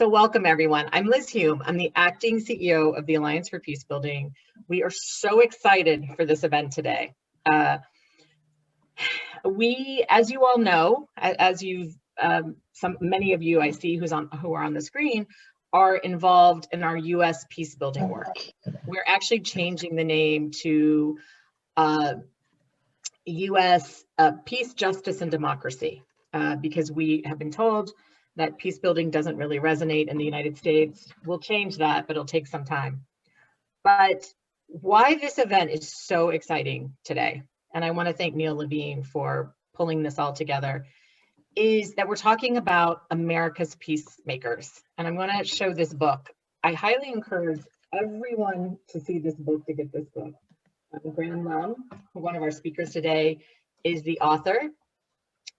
So welcome everyone. I'm Liz Hume. I'm the acting CEO of the Alliance for Peacebuilding. We are so excited for this event today. As you all know, as you've many of you I see who are on the screen are involved in our U.S. peacebuilding work. We're actually changing the name to U.S. Peace, Justice, and Democracy because we have been told that peacebuilding doesn't really resonate in the United States. We'll change that, but it'll take some time. But why this event is so exciting today, and I want to thank Neil Levine for pulling this all together, is that we're talking about America's peacemakers. And I'm going to show this book. I highly encourage everyone to see this book, to get this book. Graham Lum, one of our speakers today, is the author,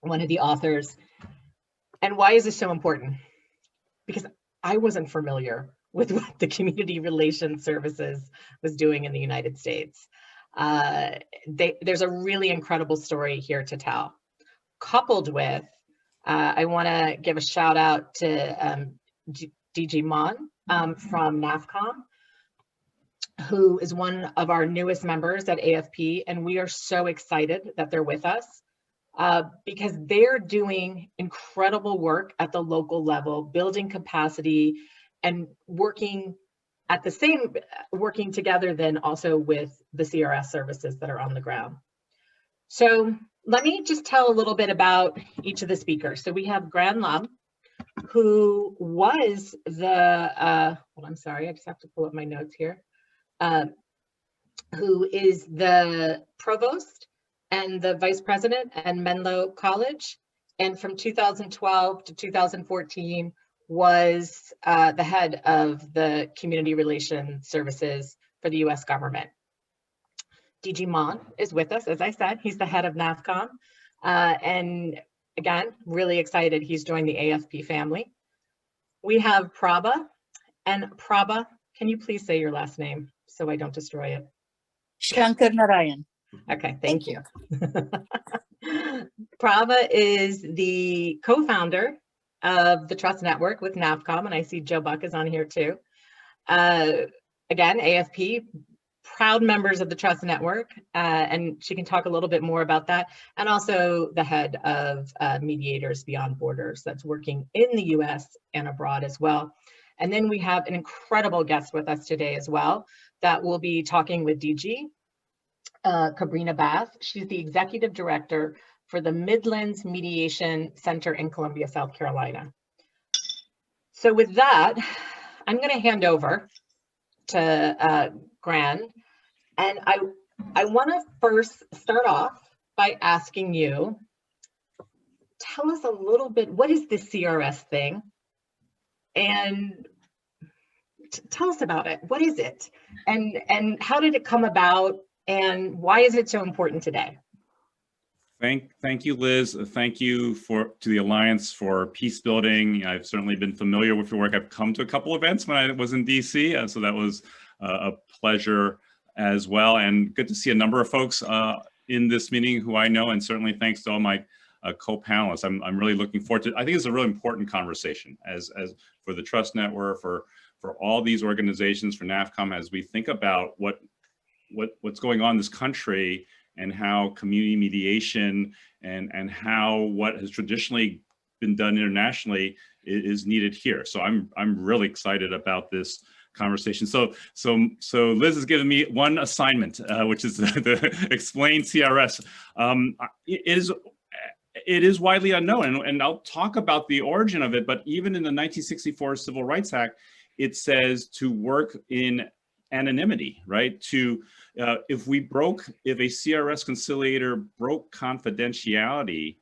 one of the authors. And why is this so important? Because I wasn't familiar with what the Community Relations Services was doing in the United States. There's a really incredible story here to tell. Coupled with, I want to give a shout out to DG Mon from NAFCM, who is one of our newest members at AFP, and we are so excited that they're with us. Because they're doing incredible work at the local level, building capacity and working together then also with the CRS services that are on the ground. So let me just tell a little bit about each of the speakers. So we have Graham Lum, who was the, well, I'm sorry, I just have to pull up my notes here, who is the provost and the vice president at Menlo College, and from 2012 to 2014 was the head of the Community Relations Services for the US government. DG Mon is with us, as I said, he's the head of NAFCM, and again, really excited he's joined the AFP family. We have Prabha, and Prabha, can you please say your last name so I don't destroy it? Shankar Narayan. Okay, thank you. Prabha is the co-founder of the Trust Network with NAFCM, and I see Joe Buck is on here too. Again, AFP, proud members of the Trust Network, and she can talk a little bit more about that, and also the head of Mediators Beyond Borders that's working in the US and abroad as well. And then we have an incredible guest with us today as well that will be talking with DG. Cabrina Bath. She's the executive director for the Midlands Mediation Center in Columbia, South Carolina. So with that, I'm going to hand over to Gran, and I want to first start off by asking you, tell us a little bit, what is this CRS thing? And tell us about it. What is it? And how did it come about? And why is it so important today? Thank you, Liz. Thank you to the Alliance for Peacebuilding. I've certainly been familiar with your work. I've come to a couple events when I was in DC, so that was a pleasure as well. And good to see a number of folks in this meeting who I know, and certainly thanks to all my co-panelists. I'm really looking forward to. I think it's a really important conversation as for the Trust Network, for all these organizations, for NAFCM, as we think about what's going on in this country and how community mediation and how what has traditionally been done internationally is needed here. So I'm really excited about this conversation. So Liz has given me one assignment, which is the explain CRS. It is widely unknown, and I'll talk about the origin of it, but even in the 1964 Civil Rights Act, it says to work in anonymity, right? If a CRS conciliator broke confidentiality,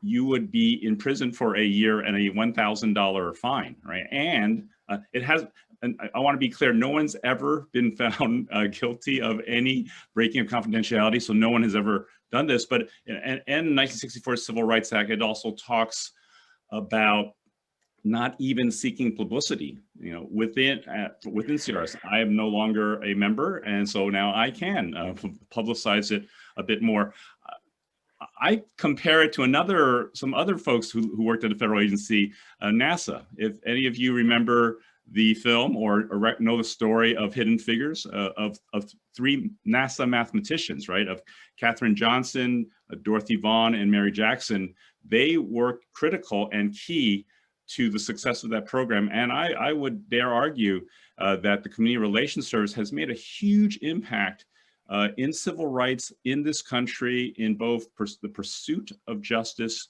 you would be in prison for a year and a $1,000 fine, right? And and I want to be clear, no one's ever been found guilty of any breaking of confidentiality, so no one has ever done this. But in 1964 Civil Rights Act, it also talks about not even seeking publicity, within CRS. I am no longer a member, and so now I can publicize it a bit more. I compare it to some other folks who worked at a federal agency, NASA. If any of you remember the film or know the story of Hidden Figures, of three NASA mathematicians, right? Of Katherine Johnson, Dorothy Vaughan, and Mary Jackson. They were critical and key to the success of that program. And I would dare argue that the Community Relations Service has made a huge impact in civil rights in this country, in both the pursuit of justice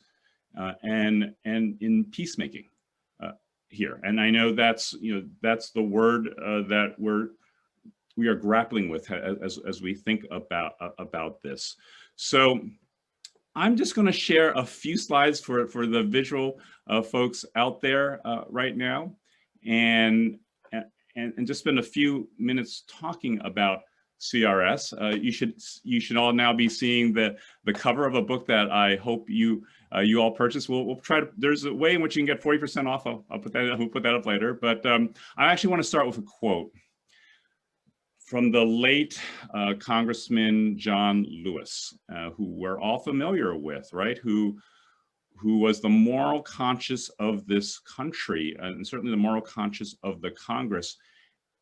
and in peacemaking here. And I know that's the word that we are grappling with as we think about this. So I'm just going to share a few slides for the visual folks out there right now, and just spend a few minutes talking about CRS. You should all now be seeing the cover of a book that I hope you all purchase. We'll try to. There's a way in which you can get 40% off. I'll put that up later. But I actually want to start with a quote from the late Congressman John Lewis, who we're all familiar with, right? Who was the moral conscience of this country, and certainly the moral conscience of the Congress.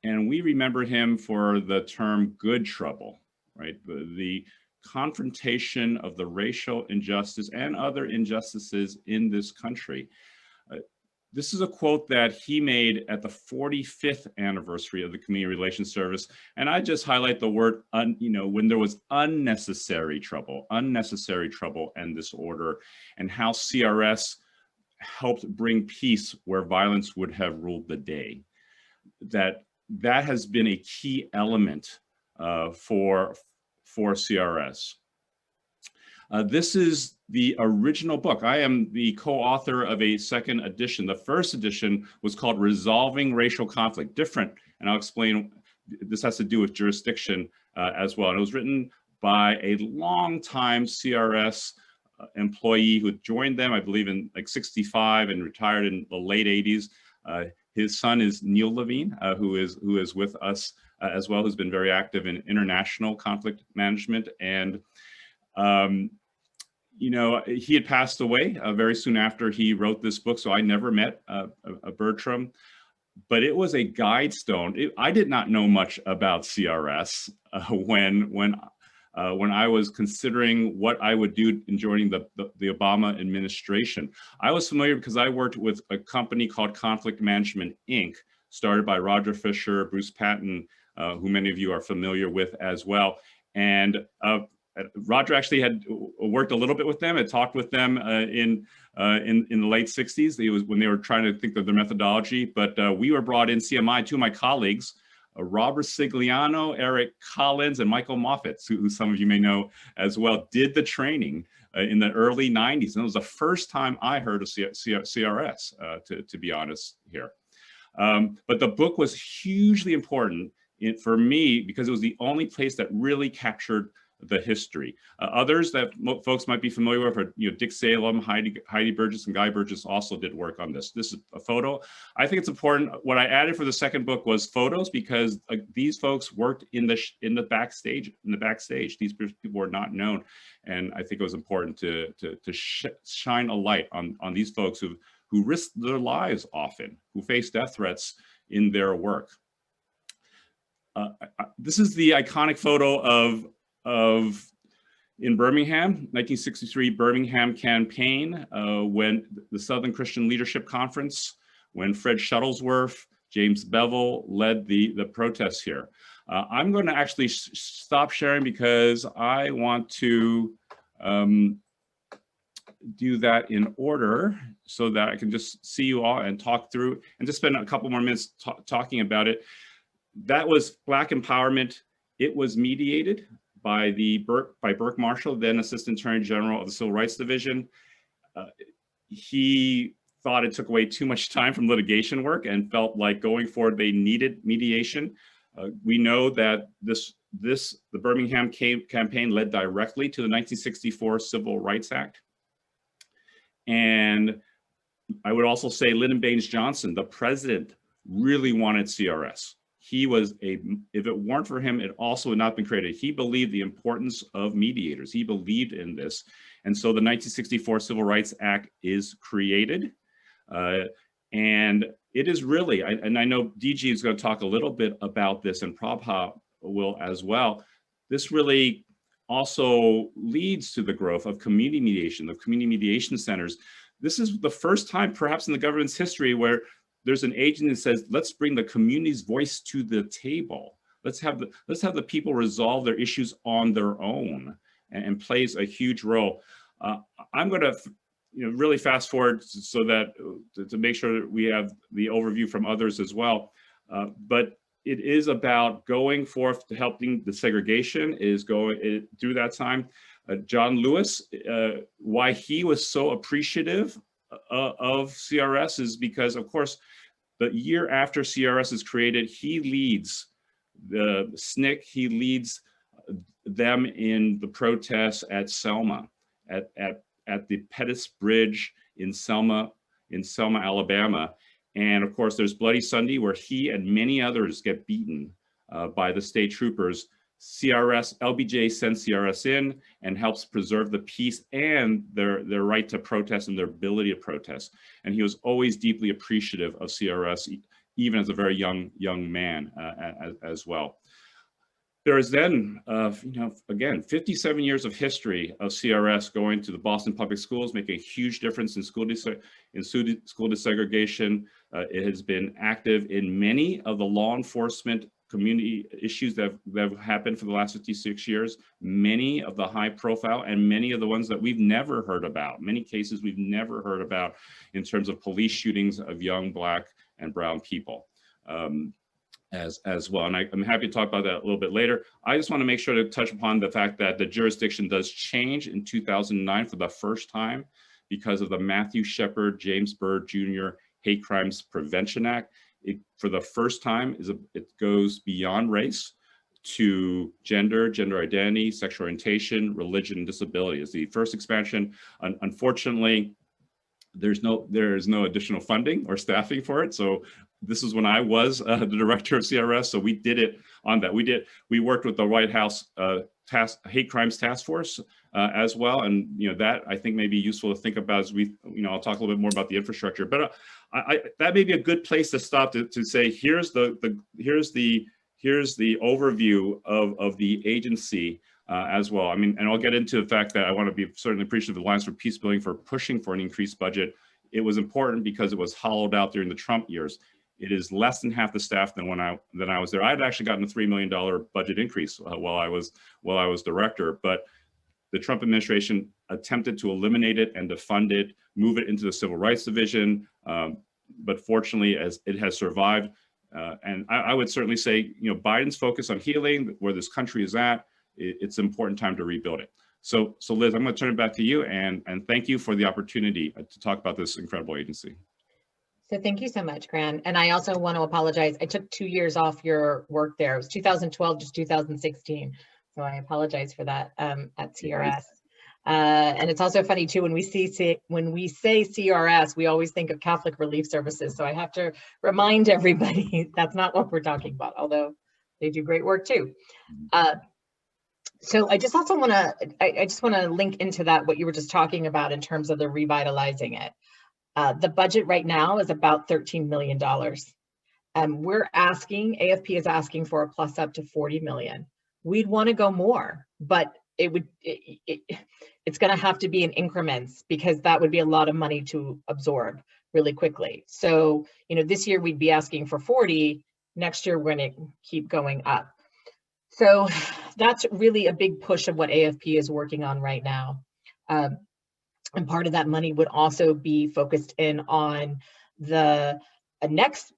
And we remember him for the term good trouble, right? The confrontation of the racial injustice and other injustices in this country. This is a quote that he made at the 45th anniversary of the Community Relations Service. And I just highlight the word, when there was unnecessary trouble and disorder, and how CRS helped bring peace where violence would have ruled the day. That has been a key element for CRS. This is the original book. I am the co-author of a second edition. The first edition was called Resolving Racial Conflict, different, and I'll explain. This has to do with jurisdiction as well. And it was written by a longtime CRS employee who joined them, I believe, in like 65 and retired in the late 80s. His son is Neil Levine, who is with us as well, who's been very active in international conflict management. And he had passed away very soon after he wrote this book, so I never met Bertram, but it was a guide stone. I did not know much about CRS when I was considering what I would do in joining the Obama administration. I was familiar because I worked with a company called Conflict Management, Inc., started by Roger Fisher, Bruce Patton, who many of you are familiar with as well. And Roger actually had worked a little bit with them, had talked with them in the late 60s. When they were trying to think of their methodology, but we were brought in, CMI, two of my colleagues, Robert Sigliano, Eric Collins, and Michael Moffitt, who some of you may know as well, did the training in the early 90s. And it was the first time I heard of CRS, to be honest here. But the book was hugely important for me because it was the only place that really captured the history. Others that folks might be familiar with are, Dick Salem, Heidi Burgess, and Guy Burgess also did work on this. This is a photo. I think it's important. What I added for the second book was photos because these folks worked in the backstage. These people were not known, and I think it was important to shine a light on these folks who risked their lives often, who faced death threats in their work. This is the iconic photo in Birmingham, 1963 Birmingham campaign, when the Southern Christian Leadership Conference, when Fred Shuttlesworth, James Bevel led the protests here. I'm going to actually stop sharing because I want to do that in order so that I can just see you all and talk through and just spend a couple more minutes talking about it. That was Black empowerment. It was mediated by Burke Marshall, then Assistant Attorney General of the Civil Rights Division. He thought it took away too much time from litigation work and felt like going forward they needed mediation. We know that the Birmingham campaign led directly to the 1964 Civil Rights Act. And I would also say Lyndon Baines Johnson, the president, really wanted CRS. if it weren't for him, it also would not have been created. He believed the importance of mediators. He believed in this. And so the 1964 Civil Rights Act is created. And it is really, and I know DG is going to talk a little bit about this, and Prabha will as well. This really also leads to the growth of community mediation, of community mediation centers. This is the first time perhaps in the government's history where there's an agent that says, let's bring the community's voice to the table. Let's have the people resolve their issues on their own, and plays a huge role. I'm going to really fast forward so that to make sure that we have the overview from others as well. But it is about going forth to helping the segregation is going through that time. John Lewis, why he was so appreciative of CRS is because, of course, the year after CRS is created, he leads the SNCC, he leads them in the protests at Selma, at the Pettus Bridge in Selma, Alabama. And of course, there's Bloody Sunday, where he and many others get beaten by the state troopers. LBJ sends CRS in and helps preserve the peace and their right to protest and their ability to protest. And he was always deeply appreciative of CRS, even as a very young man as well. There is then, again, 57 years of history of CRS going to the Boston public schools, making a huge difference in school desegregation. It has been active in many of the law enforcement community issues that have happened for the last 56 years, many of the high profile and many of the ones that we've never heard about, many cases we've never heard about in terms of police shootings of young Black and brown people. As well. And I'm happy to talk about that a little bit later. I just want to make sure to touch upon the fact that the jurisdiction does change in 2009 for the first time because of the Matthew Shepard, James Byrd Jr. Hate Crimes Prevention Act. For the first time, it goes beyond race to gender identity, sexual orientation, religion, and disability. It's the first expansion. Unfortunately, there is no additional funding or staffing for it. So this is when I was the director of CRS. So we did it on that. We worked with the White House Hate Crimes Task Force as well. And that I think may be useful to think about as we, I'll talk a little bit more about the infrastructure, but that may be a good place to stop to say, here's the overview of the agency as well. I mean, and I'll get into the fact that I want to be certainly appreciative of the Alliance for Peace Building for pushing for an increased budget. It was important because it was hollowed out during the Trump years. It is less than half the staff than when I was there. I had actually gotten a $3 million budget increase while I was director, but the Trump administration attempted to eliminate it and to fund it, move it into the Civil Rights Division. But fortunately, as it has survived, and I would certainly say, Biden's focus on healing, where this country is at, it's an important time to rebuild it. So Liz, I'm going to turn it back to you, and thank you for the opportunity to talk about this incredible agency. So thank you so much, Gran. And I also want to apologize. I took 2 years off your work there. It was 2012 to 2016. So I apologize for that at CRS. And it's also funny too, when we say CRS, we always think of Catholic Relief Services. So I have to remind everybody that's not what we're talking about, although they do great work too. So I just also want to, I just want to link into that, what you were just talking about in terms of the revitalizing it. The budget right now is about $13 million. We're asking, AFP is asking for a plus up to $40 million. We'd want to go more, but it's going to have to be in increments because that would be a lot of money to absorb really quickly. So, this year we'd be asking for 40. Next year, we're going to keep going up. So that's really a big push of what AFP is working on right now. And part of that money would also be focused in on the next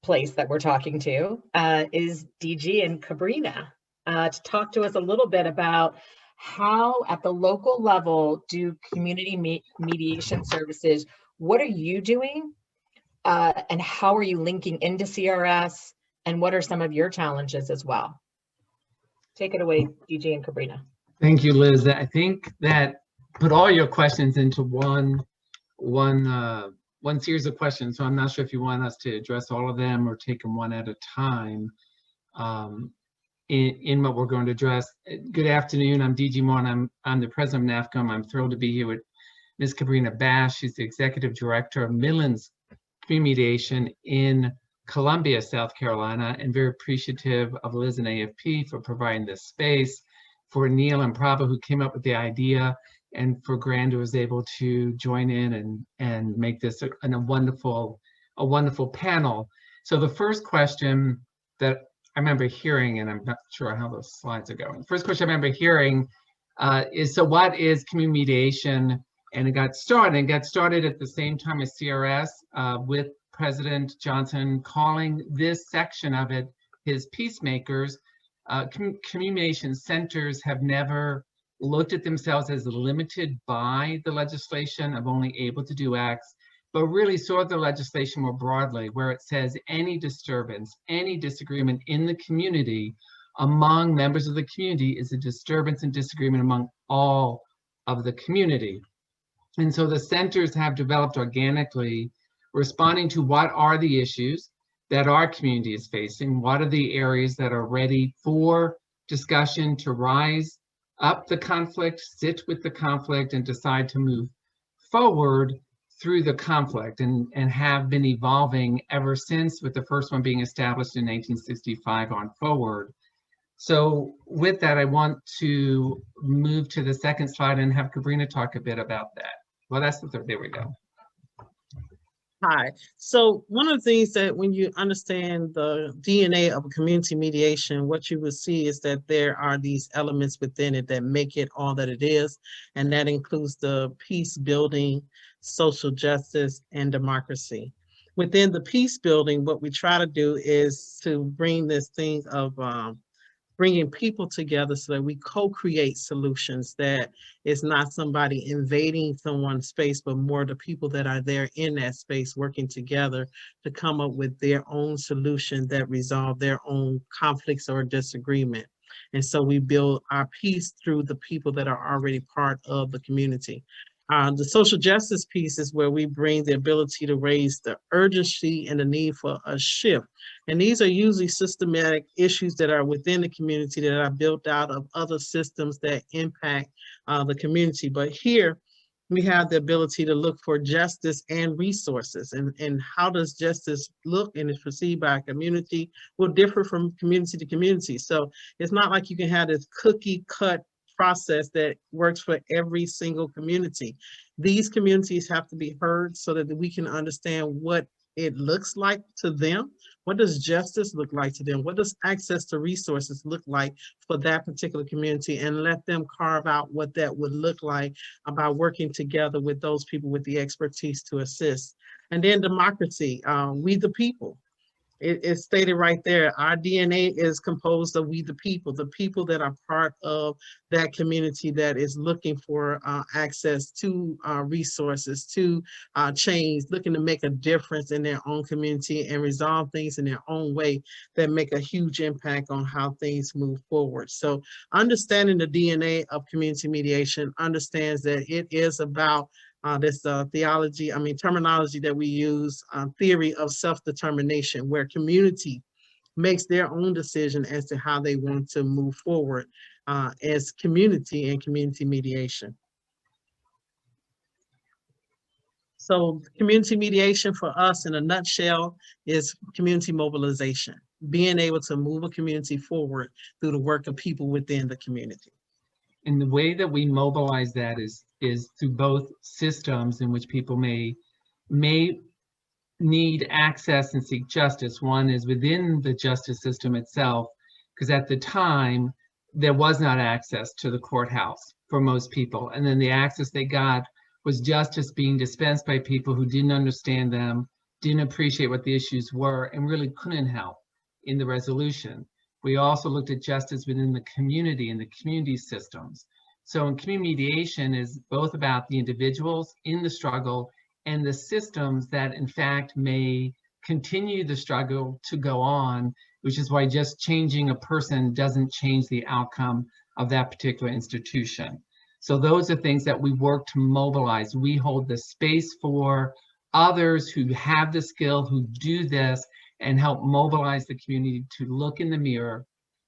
place that we're talking to is DG and Cabrina to talk to us a little bit about how at the local level do community mediation services, what are you doing and how are you linking into CRS and what are some of your challenges as well? Take it away, DG and Cabrina. Thank you, Liz. I think that put all your questions into one series of questions. So I'm not sure if you want us to address all of them or take them one at a time. in what we're going to address. Good afternoon, I'm DG Moore, and I'm the president of NAFCM. I'm thrilled to be here with Ms. Kabrina Bash. She's the executive director of Midlands Community Mediation in Columbia, South Carolina, and very appreciative of Liz and AFP for providing this space, for Neil and Prabha who came up with the idea, and for Grand who was able to join in and make this a wonderful panel. So the first question that I remember hearing, and I'm not sure how those slides are going. The first question I remember hearing is, so what is community mediation? And it got started at the same time as CRS with President Johnson calling this section of it his Peacemakers. Community mediation centers have never looked at themselves as limited by the legislation of only able to do X, but really saw the legislation more broadly, where it says any disturbance, any disagreement in the community among members of the community is a disturbance and disagreement among all of the community. And so the centers have developed organically, responding to what are the issues that our community is facing, what are the areas that are ready for discussion to rise up the conflict, sit with the conflict, and decide to move forward through the conflict, and have been evolving ever since, with the first one being established in 1965 on forward. So with that, I want to move to the second slide and have Kabrina talk a bit about that. Well, that's the third, there we go. Hi. So one of the things that when you understand the DNA of a community mediation, what you will see is that there are these elements within it that make it all that it is. And that includes the peace building, social justice, and democracy. Within the peace building, what we try to do is to bring this thing of bringing people together so that we co-create solutions, that is not somebody invading someone's space, but more the people that are there in that space working together to come up with their own solution that resolve their own conflicts or disagreement. And so we build our peace through the people that are already part of the community. The social justice piece is where we bring the ability to raise the urgency and the need for a shift. And these are usually systematic issues that are within the community that are built out of other systems that impact the community. But here we have the ability to look for justice and resources. And how does justice look and is perceived by a community will differ from community to community. So it's not like you can have this cookie cut process that works for every single community. These communities have to be heard so that we can understand what it looks like to them. What does justice look like to them? What does access to resources look like for that particular community? And let them carve out what that would look like about working together with those people with the expertise to assist. And then democracy, we the people. It's stated right there, our DNA is composed of we the people that are part of that community that is looking for access to resources, to change, looking to make a difference in their own community and resolve things in their own way that make a huge impact on how things move forward. So understanding the DNA of community mediation understands that it is about this terminology that we use, theory of self-determination, where community makes their own decision as to how they want to move forward as community and community mediation. So community mediation for us in a nutshell is community mobilization, being able to move a community forward through the work of people within the community. And the way that we mobilize that is through both systems in which people may need access and seek justice. One is within the justice system itself, because at the time, there was not access to the courthouse for most people. And then the access they got was justice being dispensed by people who didn't understand them, didn't appreciate what the issues were, and really couldn't help in the resolution. We also looked at justice within the community and the community systems. So in community mediation is both about the individuals in the struggle and the systems that in fact may continue the struggle to go on, which is why just changing a person doesn't change the outcome of that particular institution. So those are things that we work to mobilize. We hold the space for others who have the skill, who do this, and help mobilize the community to look in the mirror,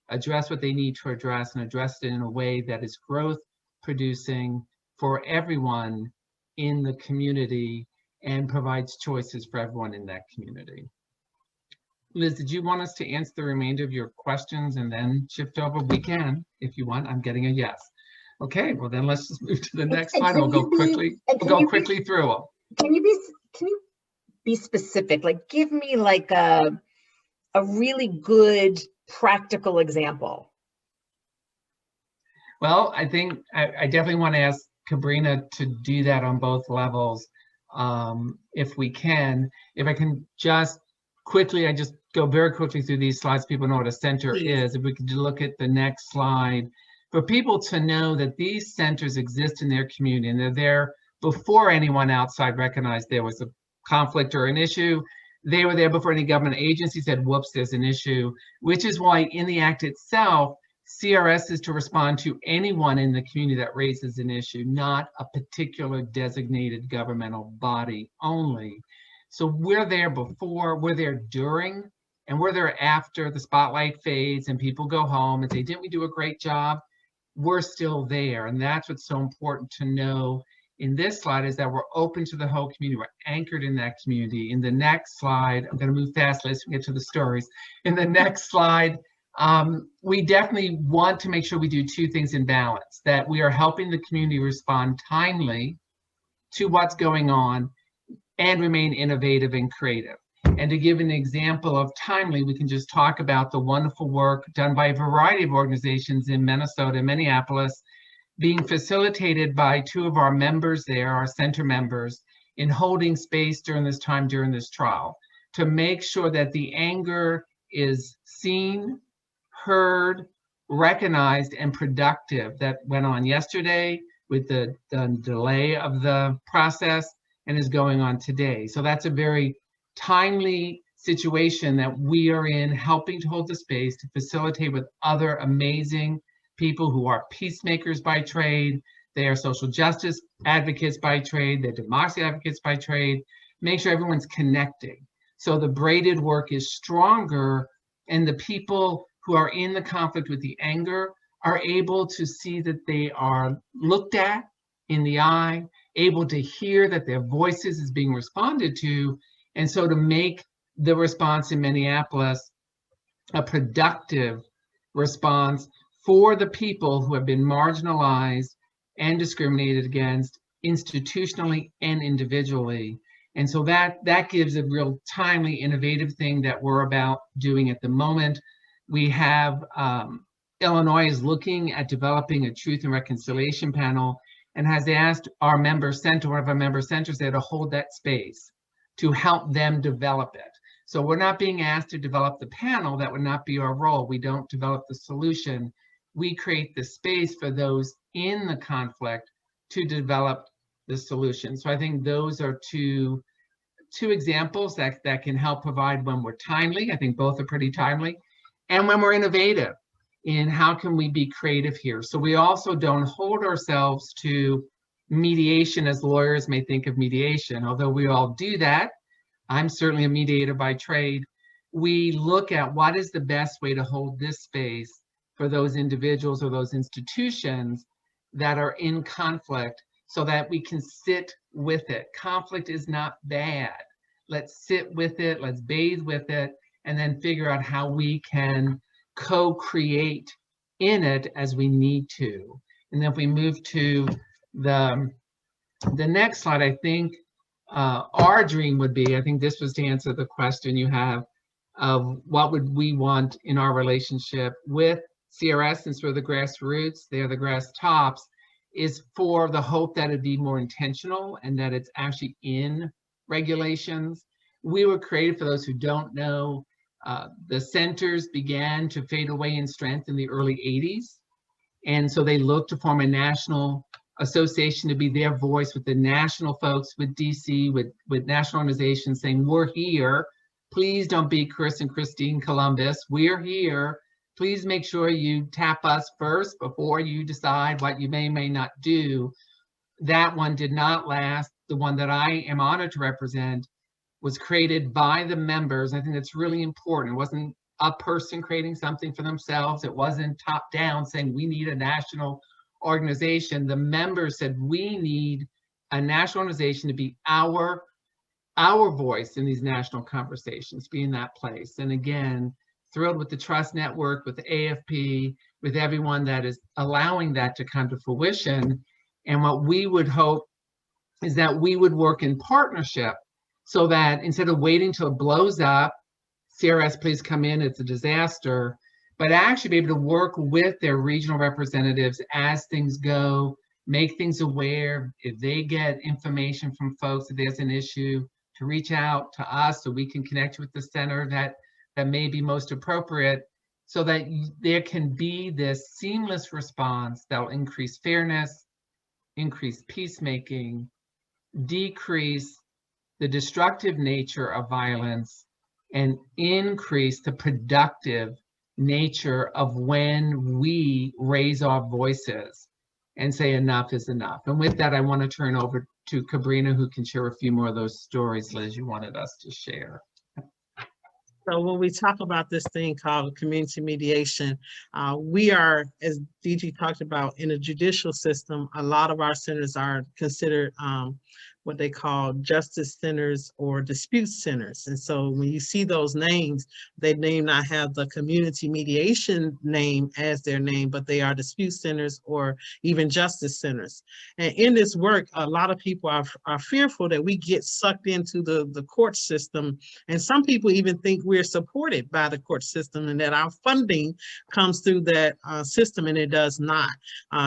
address what they need to address, and address it in a way that is growth producing for everyone in the community and provides choices for everyone in that community. Liz, did you want us to answer the remainder of your questions and then shift over? We can, if you want. I'm getting a yes. Okay, well then let's just move to the next slide. We'll go quickly. We'll go quickly through them. Can you be specific? Like, give me like a really good practical example. Well, I think I definitely want to ask Cabrina to do that on both levels, if we can. If I can just quickly, I just go very quickly through these slides. People know what a center is. If we could look at the next slide, for people to know that these centers exist in their community and they're there before anyone outside recognized there was a conflict or an issue. They were there before any government agency said, whoops, there's an issue, which is why in the act itself, CRS is to respond to anyone in the community that raises an issue, not a particular designated governmental body only. So we're there before, we're there during, and we're there after the spotlight fades and people go home and say, didn't we do a great job? We're still there. And that's what's so important to know in this slide, is that we're open to the whole community. We're anchored in that community. In the next slide, I'm going to move fast, let's get to the stories. In the next slide, we definitely want to make sure we do two things in balance, that we are helping the community respond timely to what's going on and remain innovative and creative. And to give an example of timely, we can just talk about the wonderful work done by a variety of organizations in Minnesota and Minneapolis, being facilitated by two of our members there, our center members, in holding space during this time, during this trial, to make sure that the anger is seen, heard, recognized, and productive. That went on yesterday with the delay of the process and is going on today. So that's a very timely situation that we are in, helping to hold the space to facilitate with other amazing people who are peacemakers by trade. They are social justice advocates by trade. They're democracy advocates by trade. Make sure everyone's connecting. So the braided work is stronger, and the people who are in the conflict with the anger are able to see that they are looked at in the eye, able to hear that their voices is being responded to, and so to make the response in Minneapolis a productive response for the people who have been marginalized and discriminated against institutionally and individually. And so that gives a real timely, innovative thing that we're about doing at the moment. We have Illinois is looking at developing a truth and reconciliation panel and has asked our member center, one of our member centers there, to hold that space to help them develop it. So we're not being asked to develop the panel. That would not be our role. We don't develop the solution. We create the space for those in the conflict to develop the solution. So I think those are two examples that can help provide when we're timely. I think both are pretty timely. And when we're innovative in how can we be creative here. So we also don't hold ourselves to mediation as lawyers may think of mediation, although we all do that. I'm certainly a mediator by trade. We look at what is the best way to hold this space for those individuals or those institutions that are in conflict so that we can sit with it. Conflict is not bad. Let's sit with it, let's bathe with it, and then figure out how we can co-create in it as we need to. And then if we move to the next slide, I think our dream would be, I think this was to answer the question you have of what would we want in our relationship with CRS, since we're the grassroots, they're the grass tops, is for the hope that it'd be more intentional and that it's actually in regulations. We were created, for those who don't know, the centers began to fade away in strength in the early 80s. And so they looked to form a national association to be their voice with the national folks, with DC, with national organizations saying, we're here. Please don't be Chris and Christine Columbus. We're here. Please make sure you tap us first before you decide what you may not do. That one did not last. the one that I am honored to represent, was created by the members. I think that's really important. It wasn't a person creating something for themselves. It wasn't top down saying we need a national organization. The members said we need a national organization to be our voice in these national conversations, be in that place. And again, thrilled with the Trust Network, with the AFP, with everyone that is allowing that to come to fruition. And what we would hope is that we would work in partnership so that instead of waiting till it blows up, CRS, please come in, it's a disaster, but actually be able to work with their regional representatives as things go, make things aware. If they get information from folks, if there's an issue, to reach out to us so we can connect with the center that may be most appropriate, so that there can be this seamless response that will increase fairness, increase peacemaking, decrease the destructive nature of violence, and increase the productive nature of when we raise our voices and say enough is enough. And with that, I want to turn over to Cabrina, who can share a few more of those stories, Liz, you wanted us to share. So when we talk about this thing called community mediation, we are, as DG talked about, in the judicial system, a lot of our centers are considered what they call justice centers or dispute centers. And so when you see those names, they may not have the community mediation name as their name, but they are dispute centers or even justice centers. And in this work, a lot of people are fearful that we get sucked into the court system. And some people even think we're supported by the court system and that our funding comes through that system, and it does not.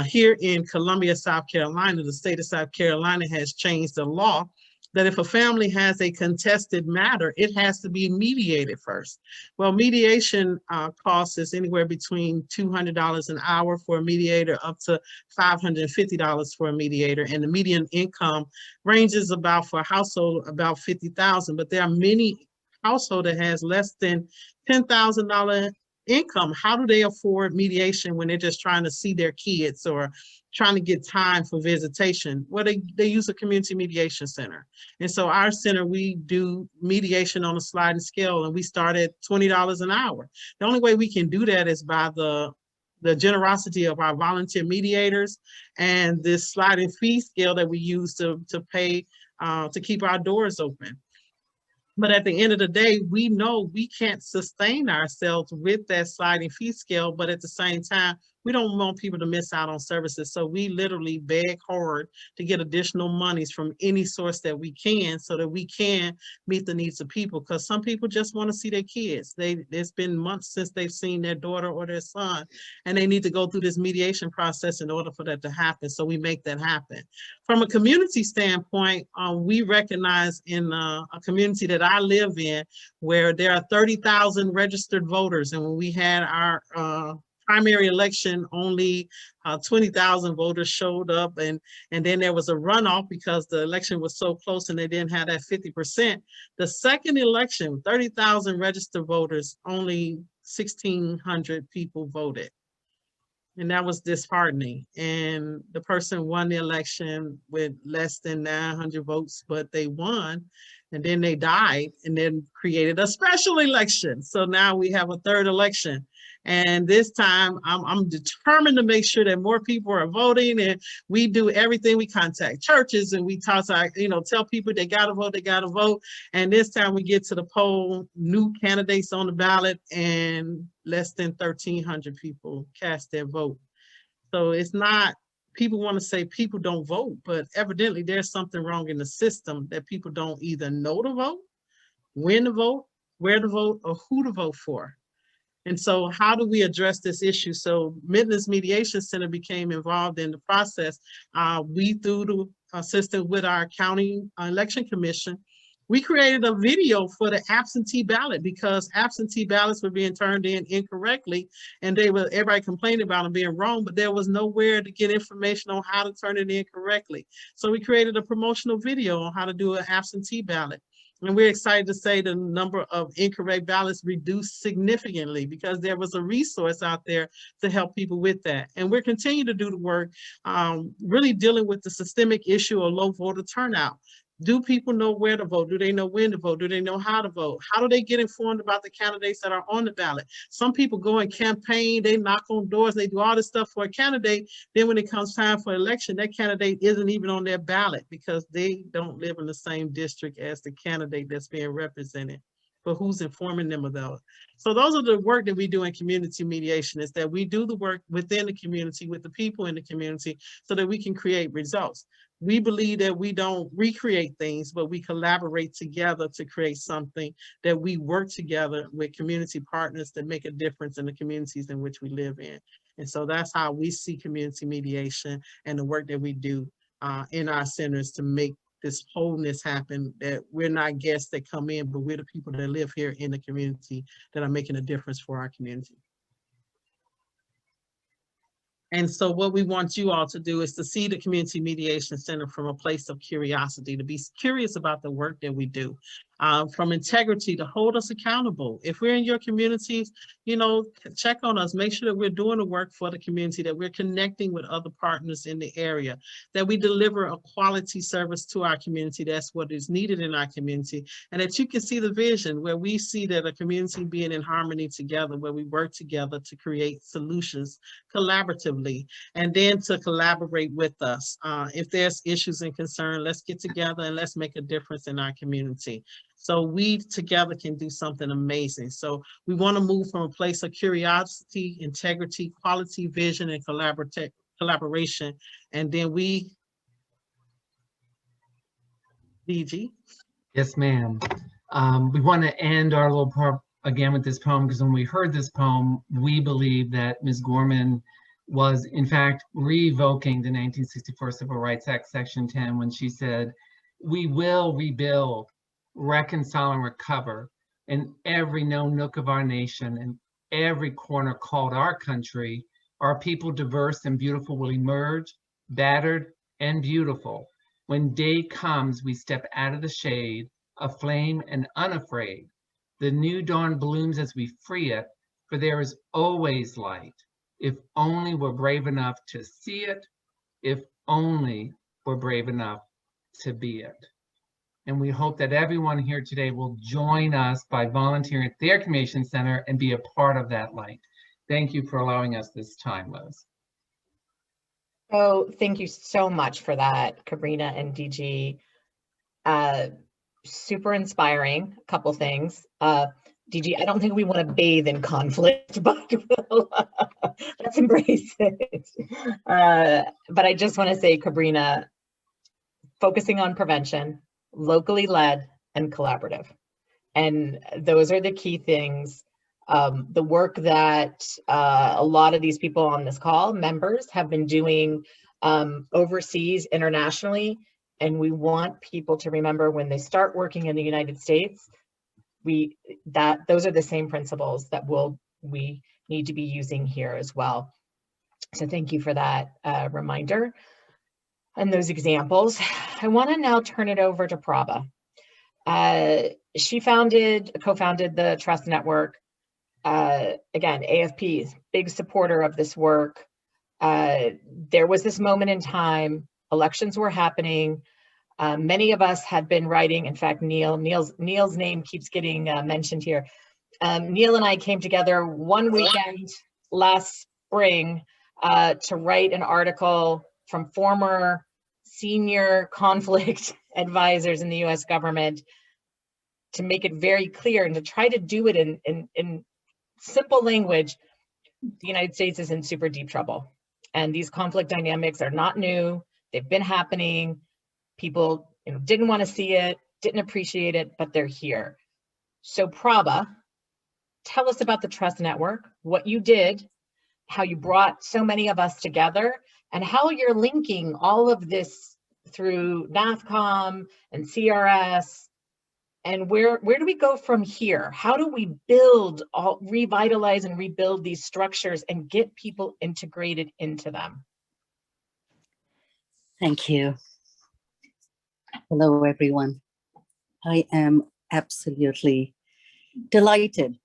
Here in Columbia, South Carolina, the state of South Carolina has changed the law that if a family has a contested matter, it has to be mediated first. Well, mediation costs is anywhere between $200 an hour for a mediator up to $550 for a mediator. And the median income ranges about, for a household, about $50,000, but there are many households that has less than $10,000 income. How do they afford mediation when they're just trying to see their kids or trying to get time for visitation? Well, they use a community mediation center. And so our center, we do mediation on a sliding scale, and we start at $20 an hour. The only way we can do that is by the generosity of our volunteer mediators and this sliding fee scale that we use to pay to keep our doors open. But at the end of the day, we know we can't sustain ourselves with that sliding fee scale, but at the same time, we don't want people to miss out on services. So we literally beg hard to get additional monies from any source that we can so that we can meet the needs of people, because some people just want to see their kids. It's been months since they've seen their daughter or their son, and they need to go through this mediation process in order for that to happen. So we make that happen. From a community standpoint, we recognize in a community that I live in where there are 30,000 registered voters. And when we had our primary election, only 20,000 voters showed up, and then there was a runoff because the election was so close and they didn't have that 50%. The second election, 30,000 registered voters, only 1,600 people voted. And that was disheartening. And the person won the election with less than 900 votes, but they won. And then they died and then created a special election. So now we have a third election. And this time I'm determined to make sure that more people are voting, and we do everything. We contact churches and we talk to, tell people they gotta vote, they gotta vote. And this time we get to the poll, new candidates on the ballot, and less than 1,300 people cast their vote. So it's not, people want to say people don't vote, but evidently there's something wrong in the system that people don't either know to vote, when to vote, where to vote, or who to vote for. And so how do we address this issue? So Midlands Mediation Center became involved in the process. We, through the assistance with our county election commission, we created a video for the absentee ballot, because absentee ballots were being turned in incorrectly, and everybody complained about them being wrong, but there was nowhere to get information on how to turn it in correctly. So we created a promotional video on how to do an absentee ballot. And we're excited to say the number of incorrect ballots reduced significantly because there was a resource out there to help people with that. And we're continuing to do the work, really dealing with the systemic issue of low voter turnout. Do people know where to vote? Do they know when to vote? Do they know how to vote? How do they get informed about the candidates that are on the ballot? Some people go and campaign, they knock on doors, they do all this stuff for a candidate. Then when it comes time for election, that candidate isn't even on their ballot because they don't live in the same district as the candidate that's being represented. But who's informing them of those? So those are the work that we do in community mediation, is that we do the work within the community with the people in the community so that we can create results. We believe that we don't recreate things, but we collaborate together to create something, that we work together with community partners that make a difference in the communities in which we live in. And so that's how we see community mediation and the work that we do in our centers to make this wholeness happen, that we're not guests that come in, but we're the people that live here in the community that are making a difference for our community. And so what we want you all to do is to see the Community Mediation Center from a place of curiosity, to be curious about the work that we do, from integrity, to hold us accountable. If we're in your communities, you know, check on us, make sure that we're doing the work for the community, that we're connecting with other partners in the area, that we deliver a quality service to our community. That's what is needed in our community. And that you can see the vision where we see that a community being in harmony together, where we work together to create solutions collaboratively, and then to collaborate with us. If there's issues and concern, let's get together and let's make a difference in our community. So we together can do something amazing. So we want to move from a place of curiosity, integrity, quality, vision, and collaboration. And then we, DG. Yes, ma'am. We want to end our little part again with this poem, because when we heard this poem, we believe that Ms. Gorman was in fact revoking the 1964 Civil Rights Act, Section 10, when she said, "We will rebuild, reconcile, and recover in every known nook of our nation, and every corner called our country. Our people, diverse and beautiful, will emerge, battered and beautiful. When day comes, we step out of the shade, aflame and unafraid. The new dawn blooms as we free it, for there is always light. If only we're brave enough to see it, if only we're brave enough to be it." And we hope that everyone here today will join us by volunteering at their communication center and be a part of that light. Thank you for allowing us this time, Liz. Oh, thank you so much for that, Kabrina and DG. Super inspiring, a couple things. DG, I don't think we want to bathe in conflict, but let's embrace it. But I just want to say, Kabrina, focusing on prevention, locally led and collaborative. And those are the key things. The work that a lot of these people on this call, members, have been doing overseas, internationally. And we want people to remember when they start working in the United States, those are the same principles that we need to be using here as well. So thank you for that reminder and those examples. I want to now turn it over to Prabha. She co-founded the Trust Network. Again, AFP is a big supporter of this work. There was this moment in time, elections were happening. Many of us had been writing, in fact, Neil's name keeps getting mentioned here. Neil and I came together one weekend last spring to write an article from former senior conflict advisors in the US government to make it very clear and to try to do it in simple language. The United States is in super deep trouble. And these conflict dynamics are not new. They've been happening. People didn't want to see it, didn't appreciate it, but they're here. So Prabha, tell us about the Trust Network, what you did, how you brought so many of us together, and how you're linking all of this through NAFCM and CRS. And where do we go from here? How do we revitalize and rebuild these structures and get people integrated into them? Thank you. Hello, everyone. I am absolutely delighted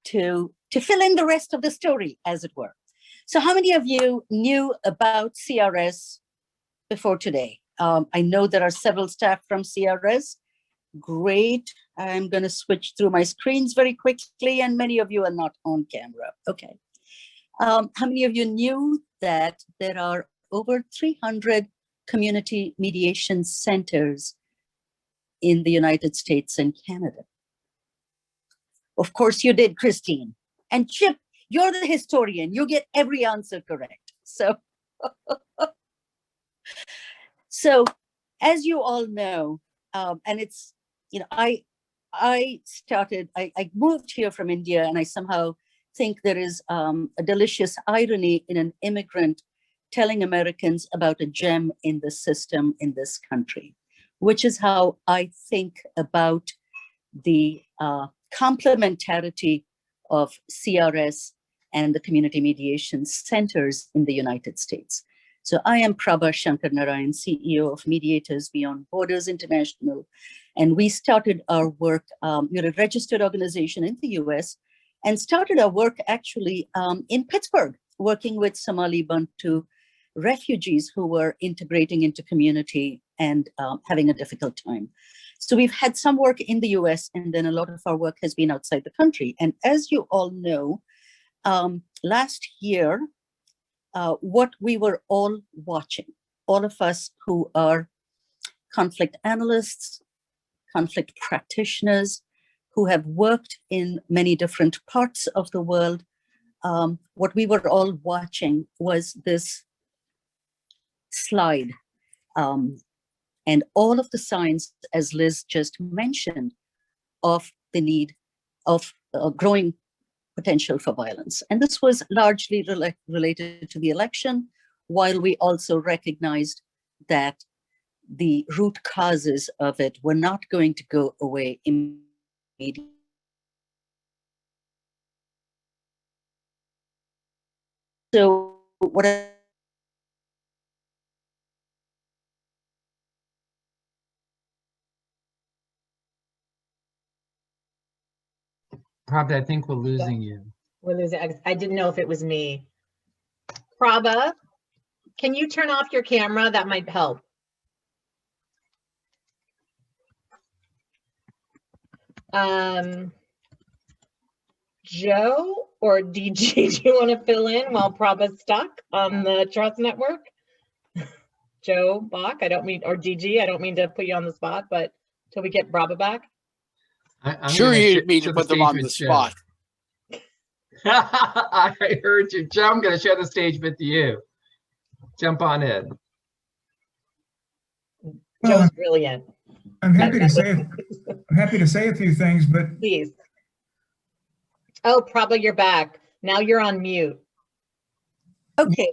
to fill in the rest of the story, as it were. So how many of you knew about CRS before today? I know there are several staff from CRS. Great. I'm going to switch through my screens very quickly, and many of you are not on camera. Okay. How many of you knew that there are over 300 community mediation centers in the United States and Canada? Of course you did, Christine. And Chip, you're the historian. You get every answer correct. So, so as you all know, and it's, you know, I moved here from India, and I somehow think there is a delicious irony in an immigrant telling Americans about a gem in the system in this country, which is how I think about the complementarity of CRS and the community mediation centers in the United States. So I am Prabha Shankar Narayan, CEO of Mediators Beyond Borders International, and we started our work, we're a registered organization in the US, and started our work actually in Pittsburgh, working with Somali Bantu refugees who were integrating into community and having a difficult time. So we've had some work in the US, and then a lot of our work has been outside the country. And as you all know, last year, what we were all watching, all of us who are conflict analysts, conflict practitioners, who have worked in many different parts of the world, what we were all watching was this slide. And all of the signs, as Liz just mentioned, of the need of growing potential for violence. And this was largely related to the election, while we also recognized that the root causes of it were not going to go away immediately. So what Probably, I think we're losing you. We're losing. I didn't know if it was me. Prabha, can you turn off your camera? That might help. Joe or DG, do you want to fill in while Prabha's stuck on the Trust Network? Joe Bach, I don't mean, or DG, I don't mean to put you on the spot, but till we get Prabha back. I'm Sure, gonna you share didn't mean to put them stage on with the Joe. spot. I heard you. Joe, I'm going to share the stage with you. Jump on in. Well, Joe's brilliant. I'm happy to say a few things, but Please. Oh, Prabha, you're back. Now you're on mute. Okay,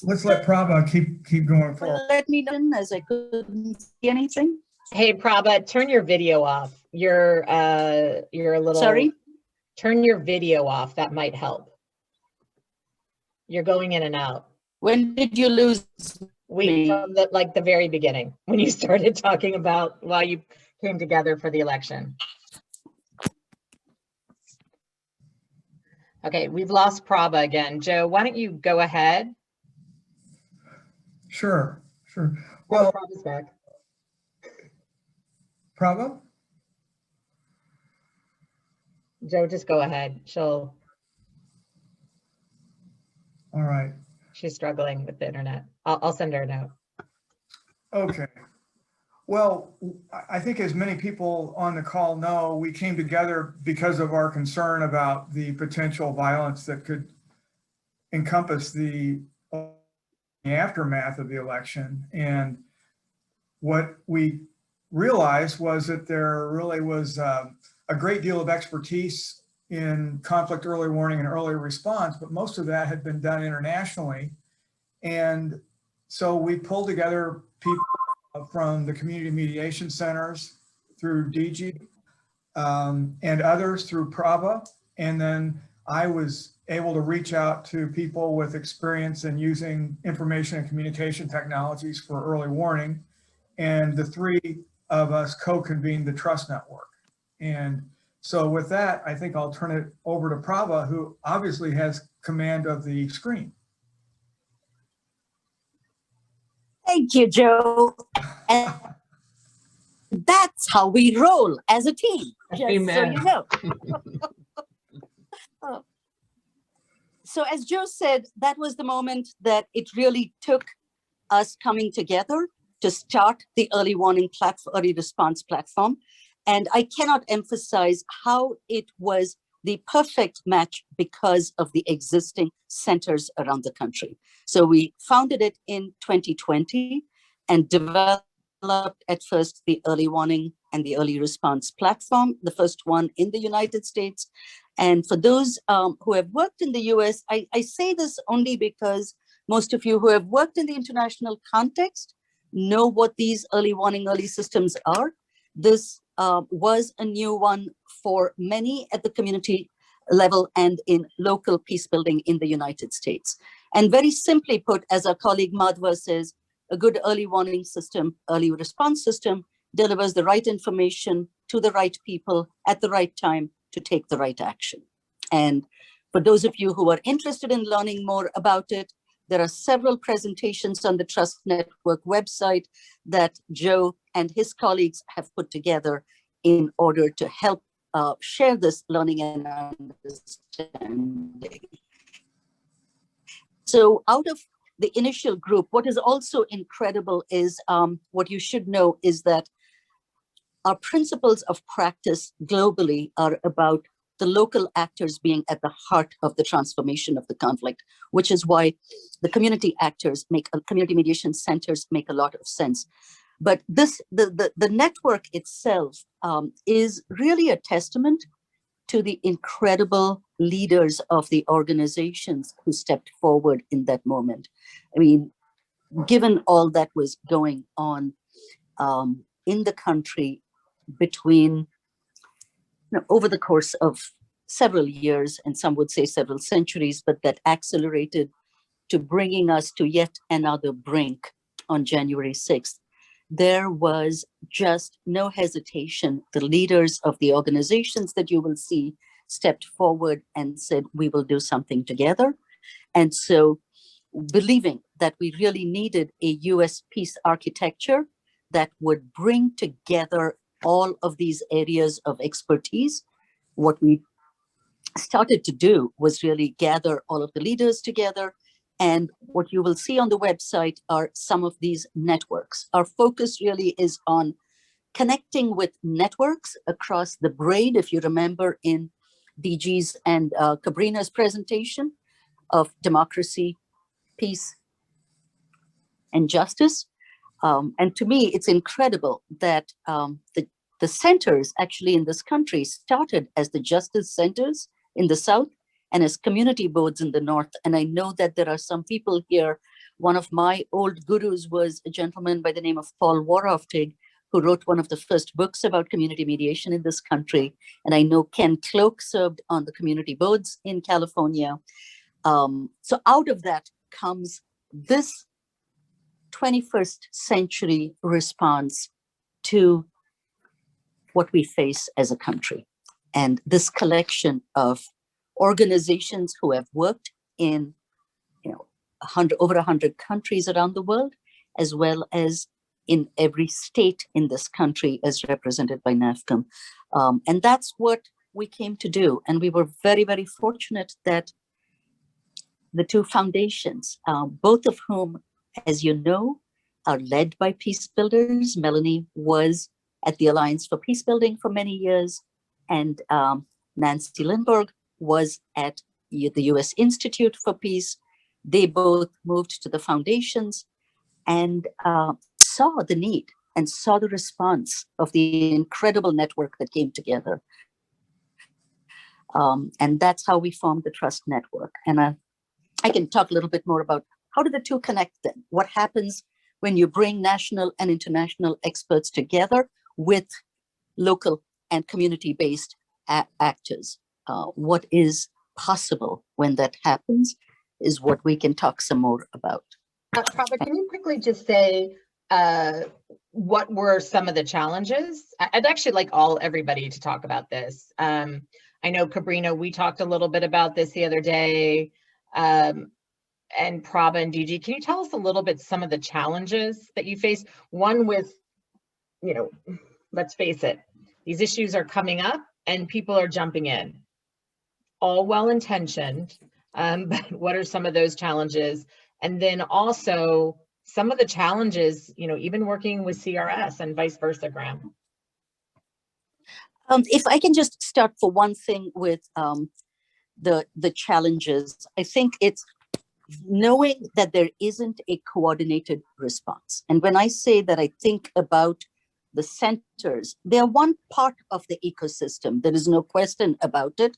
let's let Prabha keep going forward. let me know as I couldn't see anything. Hey, Prabha, turn your video off. You're a little. Sorry? Turn your video off. That might help. You're going in and out. When did you lose me? From the very beginning, when you started talking about why you came together for the election. Okay, we've lost Prabha again. Joe, why don't you go ahead? Sure. Well, Prabha's back. Prabha? Joe, just go ahead. All right. She's struggling with the internet. I'll send her a note. Okay. Well, I think as many people on the call know, we came together because of our concern about the potential violence that could encompass the aftermath of the election. And what we realized was that there really was a great deal of expertise in conflict early warning and early response, but most of that had been done internationally. And so we pulled together people from the community mediation centers through DG and others through Prabha. And then I was able to reach out to people with experience in using information and communication technologies for early warning. And the three of us co-convened the Trust Network. And so with that, I think I'll turn it over to Prava, who obviously has command of the screen. Thank you, Joe. And that's how we roll as a team, just Amen. so you know. So as Joe said, that was the moment that it really took us coming together to start the early warning platform, early response platform. And I cannot emphasize how it was the perfect match because of the existing centers around the country. So we founded it in 2020 and developed at first the early warning and the early response platform, the first one in the United States. And for those who have worked in the US, I say this only because most of you who have worked in the international context know what these early warning, early systems are. This was a new one for many at the community level and in local peace building in the United States. And very simply put, as our colleague Madhva says, a good early warning system, early response system delivers the right information to the right people at the right time to take the right action. And for those of you who are interested in learning more about it, there are several presentations on the Trust Network website that Joe and his colleagues have put together in order to help share this learning and understanding. So out of the initial group, what is also incredible is what you should know is that our principles of practice globally are about the local actors being at the heart of the transformation of the conflict, which is why the community actors community mediation centers make a lot of sense. But the network itself is really a testament to the incredible leaders of the organizations who stepped forward in that moment. I mean, given all that was going on in the country between, over the course of several years, and some would say several centuries, but that accelerated to bringing us to yet another brink on January 6th, there was just no hesitation. The leaders of the organizations that you will see stepped forward and said, we will do something together. And so believing that we really needed a US peace architecture that would bring together all of these areas of expertise, what we started to do was really gather all of the leaders together. And what you will see on the website are some of these networks. Our focus really is on connecting with networks across the braid, if you remember in DG's and Cabrina's presentation of democracy, peace, and justice. And to me, it's incredible that the centers actually in this country started as the justice centers in the South and as community boards in the North. And I know that there are some people here. One of my old gurus was a gentleman by the name of Paul Waroftig, who wrote one of the first books about community mediation in this country. And I know Ken Cloak served on the community boards in California. So out of that comes this 21st century response to what we face as a country. And this collection of organizations who have worked in over 100 countries around the world, as well as in every state in this country as represented by NAFCM. And that's what we came to do. And we were very, very fortunate that the two foundations, both of whom, as you know, are led by peace builders. Melanie was at the Alliance for Peace Building for many years, and Nancy Lindbergh was at the U.S. Institute for Peace. They both moved to the foundations and saw the need and saw the response of the incredible network that came together. And that's how we formed the Trust Network. And I can talk a little bit more about how do the two connect then? What happens when you bring national and international experts together with local and community-based actors? What is possible when that happens is what we can talk some more about. Prabha, can you quickly just say what were some of the challenges? I'd actually like everybody to talk about this. I know Cabrina, we talked a little bit about this the other day, and Prabha and DG, can you tell us a little bit some of the challenges that you face? One with, let's face it, these issues are coming up and people are jumping in. All well-intentioned, but what are some of those challenges? And then also some of the challenges, even working with CRS and vice versa, Graham. If I can just start for one thing with the challenges, I think it's knowing that there isn't a coordinated response. And when I say that, I think about the centers. They are one part of the ecosystem. There is no question about it.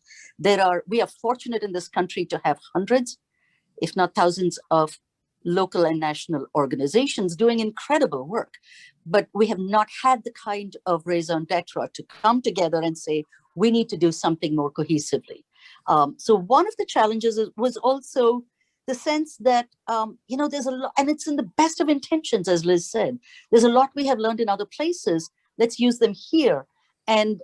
We are fortunate in this country to have hundreds, if not thousands, of local and national organizations doing incredible work. But we have not had the kind of raison d'etre to come together and say, we need to do something more cohesively. So one of the challenges was also the sense that, there's a lot, and it's in the best of intentions, as Liz said, there's a lot we have learned in other places. Let's use them here. And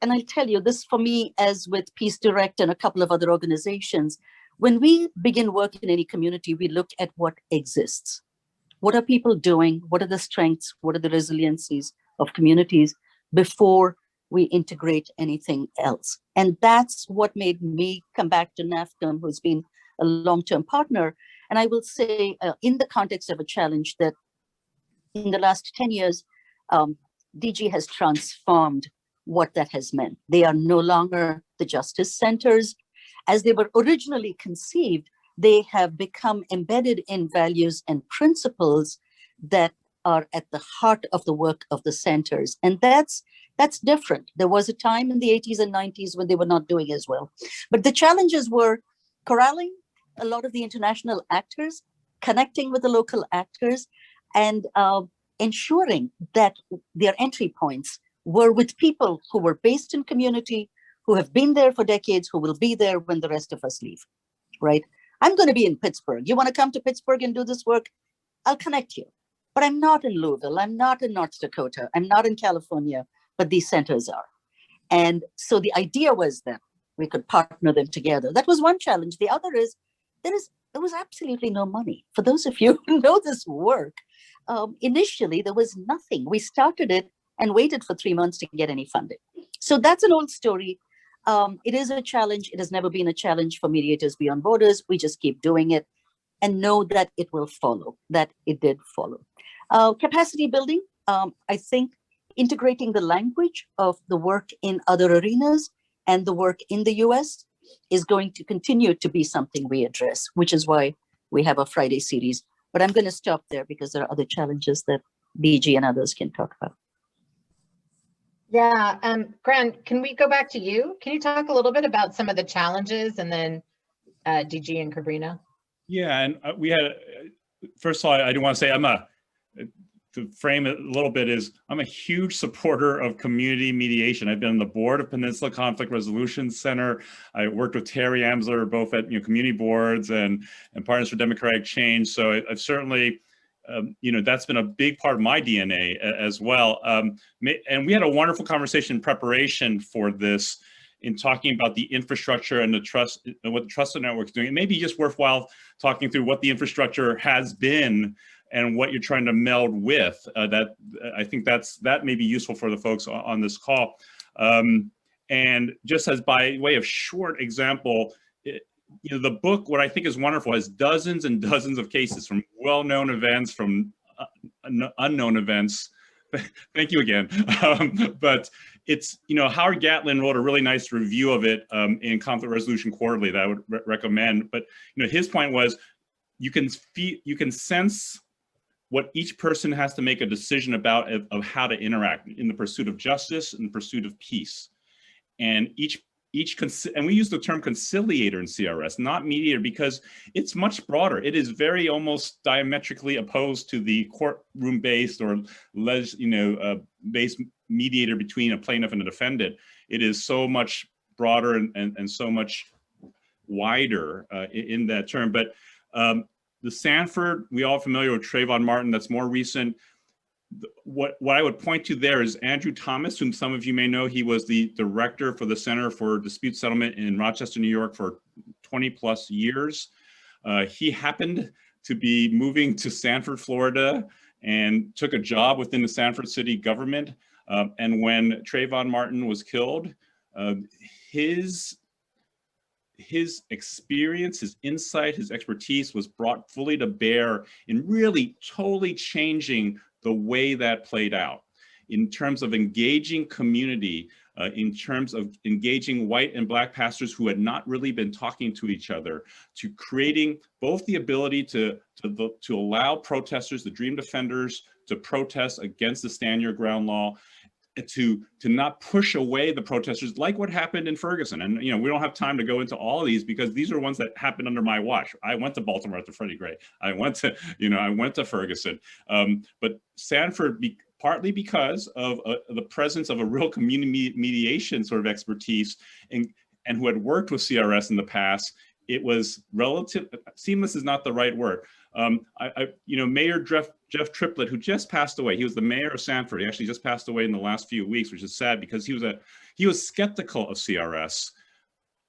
I'll tell you this, for me, as with Peace Direct and a couple of other organizations, when we begin work in any community, we look at what exists. What are people doing? What are the strengths? What are the resiliencies of communities before we integrate anything else? And that's what made me come back to NAFCM, who's been a long-term partner. And I will say, in the context of a challenge, that in the last 10 years, DG has transformed what that has meant. They are no longer the justice centers. As they were originally conceived, they have become embedded in values and principles that are at the heart of the work of the centers. And that's different. There was a time in the 80s and 90s when they were not doing as well. But the challenges were corralling a lot of the international actors, connecting with the local actors, and ensuring that their entry points were with people who were based in community, who have been there for decades, who will be there when the rest of us leave, right? I'm going to be in Pittsburgh. You want to come to Pittsburgh and do this work? I'll connect you. But I'm not in Louisville. I'm not in North Dakota. I'm not in California, but these centers are. And so the idea was that we could partner them together. That was one challenge. The other is, there was absolutely no money. For those of you who know this work, initially there was nothing. We started it and waited for 3 months to get any funding. So that's an old story. It is a challenge. It has never been a challenge for Mediators Beyond Borders. We just keep doing it and know that it will follow, that it did follow. Capacity building, I think integrating the language of the work in other arenas and the work in the US is going to continue to be something we address, which is why we have a Friday series. But I'm going to stop there because there are other challenges that DG and others can talk about. Yeah, Grant, can we go back to you? Can you talk a little bit about some of the challenges, and then DG and Cabrina? Yeah, and we had, first of all, I do want to say to frame it a little bit is, I'm a huge supporter of community mediation. I've been on the board of Peninsula Conflict Resolution Center. I worked with Terry Amsler, both at community boards and Partners for Democratic Change. So I've certainly, that's been a big part of my DNA as well. And we had a wonderful conversation in preparation for this, in talking about the infrastructure and the trust, what the Trusted Network is doing. It may be just worthwhile talking through what the infrastructure has been and what you're trying to meld with. I think that may be useful for the folks on this call. And just as by way of short example, the book, what I think is wonderful, has dozens and dozens of cases from well-known events, from unknown events. Thank you again. But it's, Howard Gatlin wrote a really nice review of it in Conflict Resolution Quarterly that I would recommend. But his point was, you can sense what each person has to make a decision about of how to interact in the pursuit of justice and the pursuit of peace. And and we use the term conciliator in CRS, not mediator, because it's much broader. It is very almost diametrically opposed to the courtroom-based or based mediator between a plaintiff and a defendant. It is so much broader and so much wider in that term. But the Sanford, we all familiar with Trayvon Martin, that's more recent. What I would point to there is Andrew Thomas, whom some of you may know. He was the director for the Center for Dispute Settlement in Rochester, New York for 20 plus years. He happened to be moving to Sanford, Florida, and took a job within the Sanford city government. And when Trayvon Martin was killed, his experience, his insight, his expertise was brought fully to bear in really totally changing the way that played out in terms of engaging community, in terms of engaging white and Black pastors who had not really been talking to each other, to creating both the ability to allow protesters, the Dream Defenders, to protest against the Stand Your Ground law, to not push away the protesters, like what happened in Ferguson. And we don't have time to go into all of these because these are ones that happened under my watch. I went to Baltimore after Freddie Gray. I went to Ferguson. But Sanford, partly because of the presence of a real community mediation sort of expertise and who had worked with CRS in the past, it was seamless is not the right word. Mayor Jeff Triplett, who just passed away, he was the mayor of Sanford. He actually just passed away in the last few weeks, which is sad because he was skeptical of CRS,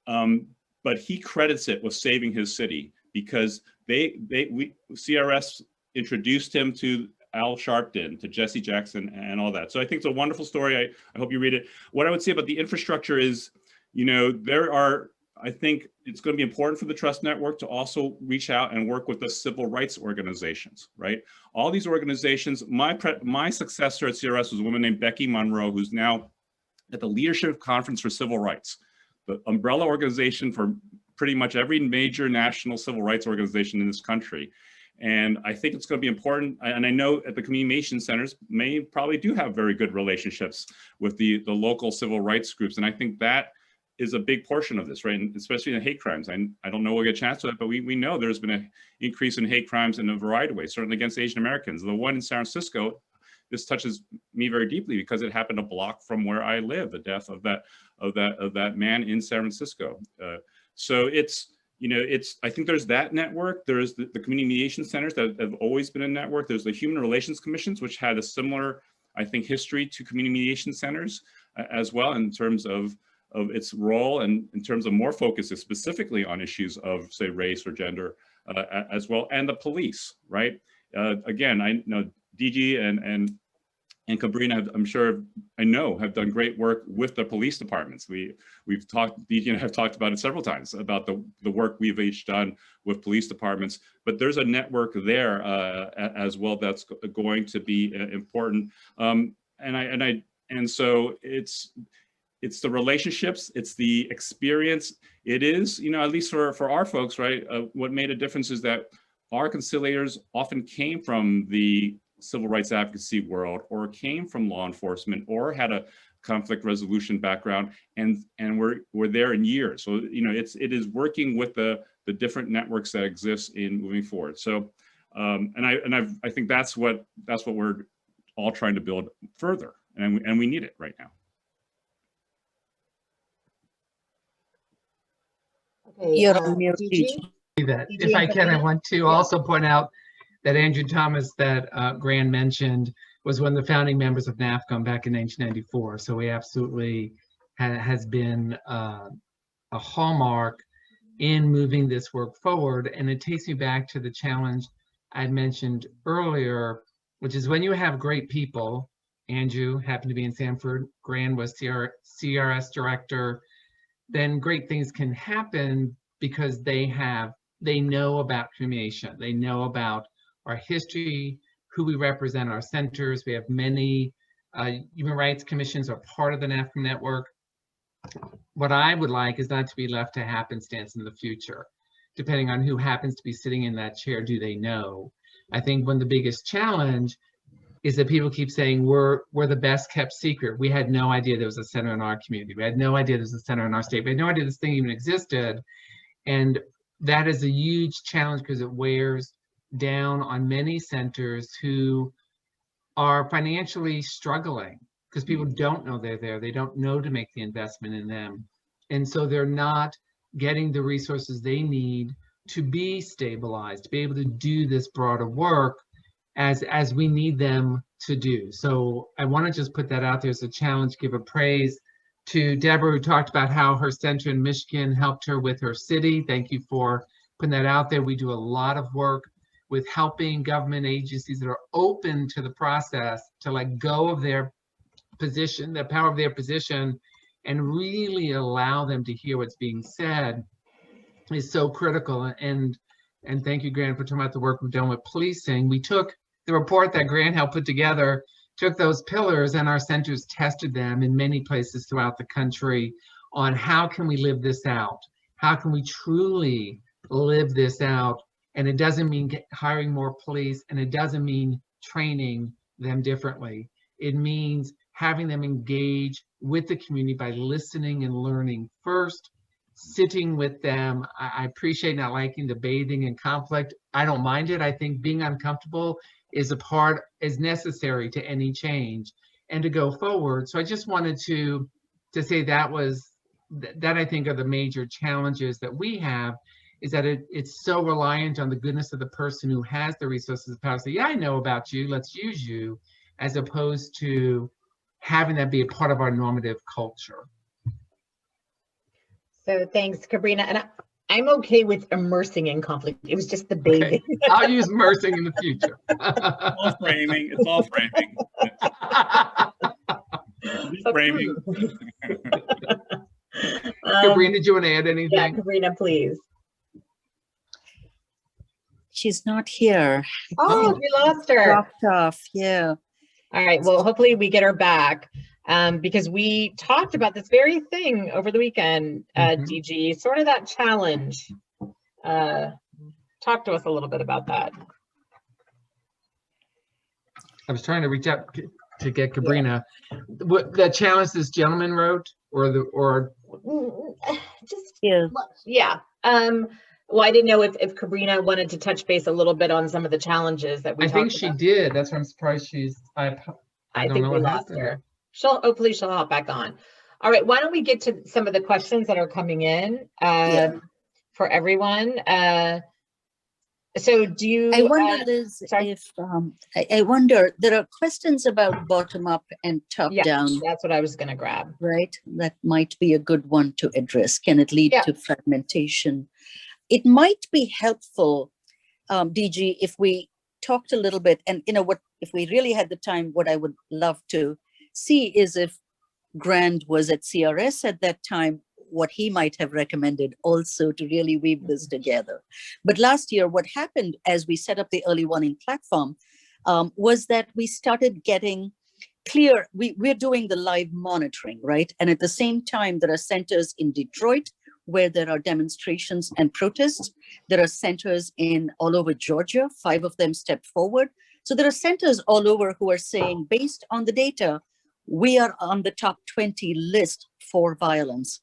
but he credits it with saving his city because CRS introduced him to Al Sharpton, to Jesse Jackson, and all that. So I think it's a wonderful story. I hope you read it. What I would say about the infrastructure is, I think it's going to be important for the Trust Network to also reach out and work with the civil rights organizations, right? All these organizations, my successor at CRS was a woman named Becky Monroe, who's now at the Leadership Conference for Civil Rights, the umbrella organization for pretty much every major national civil rights organization in this country. And I think it's going to be important. And I know at the community mediation centers probably do have very good relationships with the local civil rights groups. And I think that is a big portion of this, right? And especially in hate crimes. I don't know we'll get a chance to it, but we know there's been an increase in hate crimes in a variety of ways, certainly against Asian Americans. The one in San Francisco, this touches me very deeply because it happened a block from where I live, the death of that man in San Francisco. So I think there's that network. There's the community mediation centers that have always been a network. There's the Human Relations Commissions, which had a similar, I think, history to community mediation centers as well in terms of its role and in terms of more focus specifically on issues of, say, race or gender as well, and the police, right? Again, I know DG and Cabrina, I know have done great work with the police departments. We've talked, DG and I have talked about it several times about the work we've each done with police departments, but there's a network there as well that's going to be important. And so it's the relationships, it's the experience. It is, at least for our folks, right? What made a difference is that our conciliators often came from the civil rights advocacy world, or came from law enforcement, or had a conflict resolution background, and we're there in years. So it is working with the different networks that exist in moving forward. So I think that's what we're all trying to build further, and we need it right now. Okay, You're on mute, DG? DG. That. If I can, I want to also point out that Andrew Thomas that Gran mentioned was one of the founding members of NAFCM back in 1994. So he absolutely has been a hallmark in moving this work forward. And it takes me back to the challenge I mentioned earlier, which is when you have great people. Andrew happened to be in Sanford, Gran was CRS director, then great things can happen because they know about cremation. They know about our history, who we represent, our centers. We have many human rights commissions are part of the NAFCM network. What I would like is not to be left to happenstance in the future. Depending on who happens to be sitting in that chair, do they know? I think one of the biggest challenge is that people keep saying we're the best kept secret. We had no idea there was a center in our community. We had no idea there was a center in our state. We had no idea this thing even existed. And that is a huge challenge because it wears down on many centers who are financially struggling because people don't know they're there. They don't know to make the investment in them. And so they're not getting the resources they need to be stabilized, to be able to do this broader work as we need them to do. So I want to just put that out there as a challenge, give a praise to Deborah, who talked about how her center in Michigan helped her with her city. Thank you for putting that out there. We do a lot of work with helping government agencies that are open to the process to let go of their position, the power of their position, and really allow them to hear what's being said is so critical. And thank you, Grant, for talking about the work we've done with policing. We took the report that Grant helped put together, took those pillars, and our centers tested them in many places throughout the country on how can we live this out? How can we truly live this out? And it doesn't mean hiring more police, and it doesn't mean training them differently. It means having them engage with the community by listening and learning first, sitting with them. I appreciate not liking debating and conflict. I don't mind it. I think being uncomfortable is necessary to any change and to go forward. So I just wanted to say that I think are the major challenges that we have, is that it's so reliant on the goodness of the person who has the resources and power. So yeah, I know about you, let's use you, as opposed to having that be a part of our normative culture. So thanks, Cabrina. And I'm okay with immersing in conflict. It was just the bathing. Okay. I'll use immersing in the future. It's all framing. It's all framing. Just framing. Cabrina, did you want to add anything? Yeah, Cabrina, please. She's not here. Oh, we lost her. Dropped off, yeah. All right, well, hopefully we get her back, because we talked about this very thing over the weekend, DG, sort of that challenge. Talk to us a little bit about that. I was trying to reach out to get Cabrina. What the challenge this gentleman wrote, or Just, Yeah. yeah. Well, I didn't know if Cabrina wanted to touch base a little bit on some of the challenges that we I talked think she about. did. That's why I'm surprised I don't think know we what lost happened. her. Hopefully she'll hop back on. All right, why don't we get to some of the questions that are coming in for everyone. So do you? I wonder, Liz, sorry? if I wonder, there are questions about bottom up and top Yeah, down, that's what I was going to grab. right? That might be a good one to address. Can it lead Yeah. to fragmentation? It might be helpful, DG, if we talked a little bit, and if we really had the time, what I would love to see is if Grant was at CRS at that time, what he might have recommended also to really weave this together. But last year, what happened as we set up the early warning platform was that we started getting clear, we're doing the live monitoring, right? And at the same time, there are centers in Detroit where there are demonstrations and protests. There are centers all over Georgia, 5 of them stepped forward. So there are centers all over who are saying, based on the data, we are on the top 20 list for violence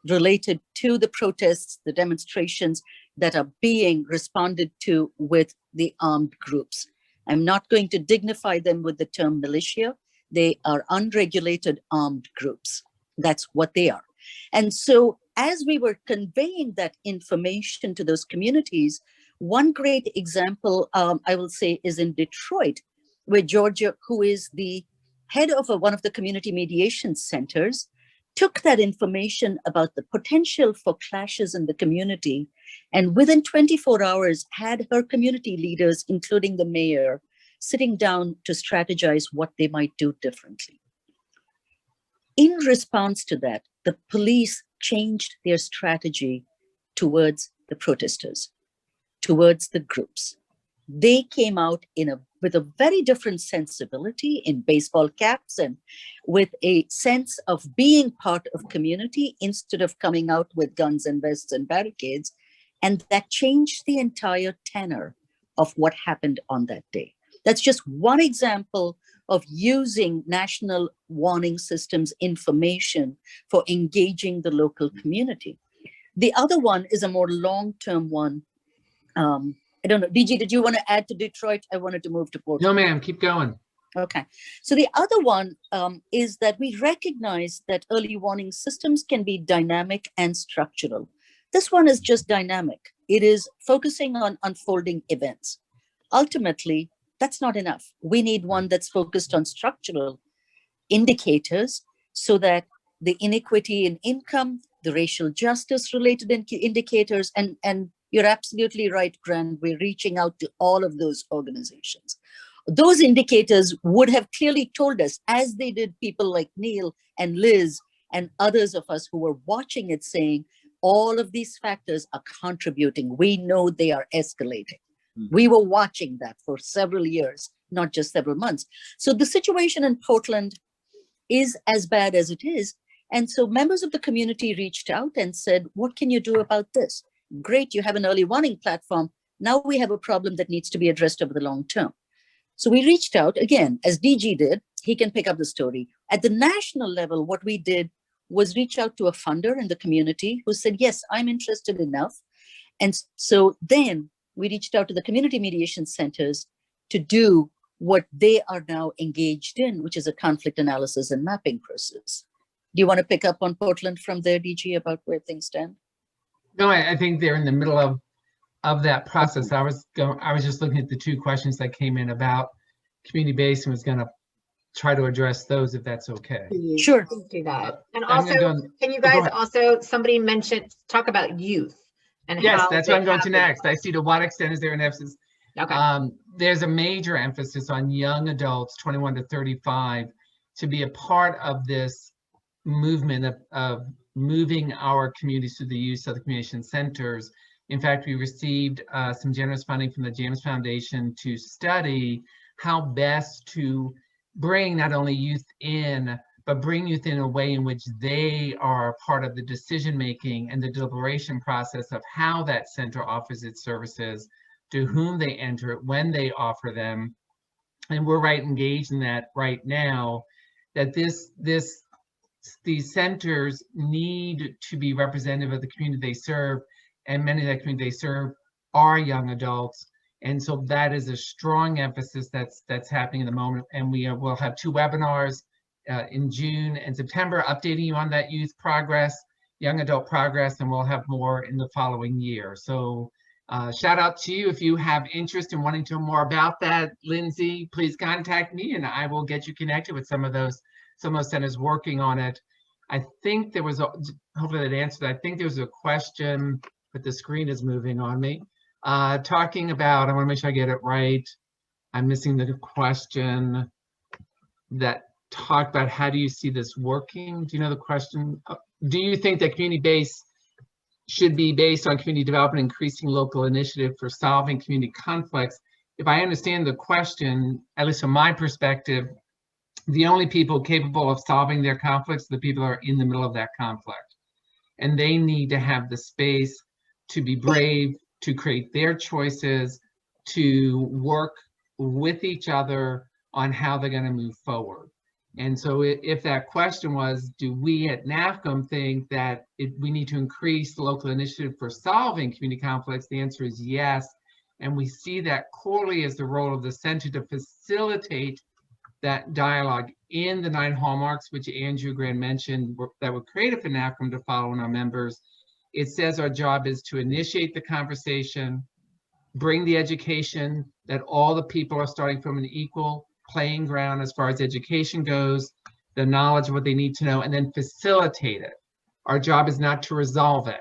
related to the protests, the demonstrations that are being responded to with the armed groups. I'm not going to dignify them with the term militia. They are unregulated armed groups. That's what they are. And so as we were conveying that information to those communities, one great example, I will say, is in Detroit, where Georgia, who is the head of one of the community mediation centers, took that information about the potential for clashes in the community, and within 24 hours had her community leaders, including the mayor, sitting down to strategize what they might do differently. In response to that, the police changed their strategy towards the protesters, towards the groups. They came out with a very different sensibility, in baseball caps and with a sense of being part of community instead of coming out with guns and vests and barricades. And that changed the entire tenor of what happened on that day. That's just one example of using national warning systems information for engaging the local community. The other one is a more long-term one. I don't know, DG, did you want to add to Detroit? I wanted to move to Portland. No, ma'am, keep going. Okay, so the other one is that we recognize that early warning systems can be dynamic and structural. This one is just dynamic. It is focusing on unfolding events. Ultimately, that's not enough. We need one that's focused on structural indicators so that the inequity in income, the racial justice related indicators, and you're absolutely right, Grant, we're reaching out to all of those organizations. Those indicators would have clearly told us, as they did people like Neil and Liz and others of us who were watching it, saying, all of these factors are contributing. We know they are escalating. We were watching that for several years, not just several months. So the situation in Portland is as bad as it is. And so members of the community reached out and said, what can you do about this? Great, you have an early warning platform. Now we have a problem that needs to be addressed over the long term. So we reached out again, as DG did. He can pick up the story. At the national level, what we did was reach out to a funder in the community who said, yes, I'm interested enough. And so then we reached out to the community mediation centers to do what they are now engaged in, which is a conflict analysis and mapping process. Do you want to pick up on Portland from there, DG, about where things stand? No, I think they're in the middle of that process. I was just looking at the two questions that came in about community-based and was going to try to address those, if that's okay. Sure. Let's do that. And I'm also, gonna can you go guys ahead. also, somebody mentioned, talk about youth and Yes, how that's they what I'm going have to been- next. I see to what extent is there an emphasis? Okay. There's a major emphasis on young adults, 21 to 35, to be a part of this movement of moving our communities to the use of the communication centers. In fact, we received some generous funding from the James Foundation to study how best to bring not only youth in, but bring youth in a way in which they are part of the decision-making and the deliberation process of how that center offers its services, to whom they enter it, when they offer them. And we're right engaged in that right now, that these centers need to be representative of the community they serve, and many of the community they serve are young adults. And so that is a strong emphasis that's happening in the moment. And we will have 2 webinars in June and September, updating you on that youth progress, young adult progress, and we'll have more in the following year. So shout out to you. If you have interest in wanting to know more about that, Lindsay, please contact me and I will get you connected with some of those centers working on it. I think there was, hopefully that answered, I think there was a question, but the screen is moving on me. Talking about, I want to make sure I get it right. I'm missing the question that talked about how do you see this working? Do you know the question? Do you think that community-based should be based on community development, increasing local initiative for solving community conflicts? If I understand the question, at least from my perspective, the only people capable of solving their conflicts are the people who are in the middle of that conflict. And they need to have the space to be brave, to create their choices, to work with each other on how they're going to move forward. And so if that question was, do we at NAFCM think that we need to increase the local initiative for solving community conflicts? The answer is yes. And we see that clearly as the role of the center to facilitate that dialogue in the 9 hallmarks, which Andrew Grant mentioned, that were created for NAFCM to follow on our members. It says our job is to initiate the conversation, bring the education, that all the people are starting from an equal playing ground as far as education goes, the knowledge of what they need to know, and then facilitate it. Our job is not to resolve it.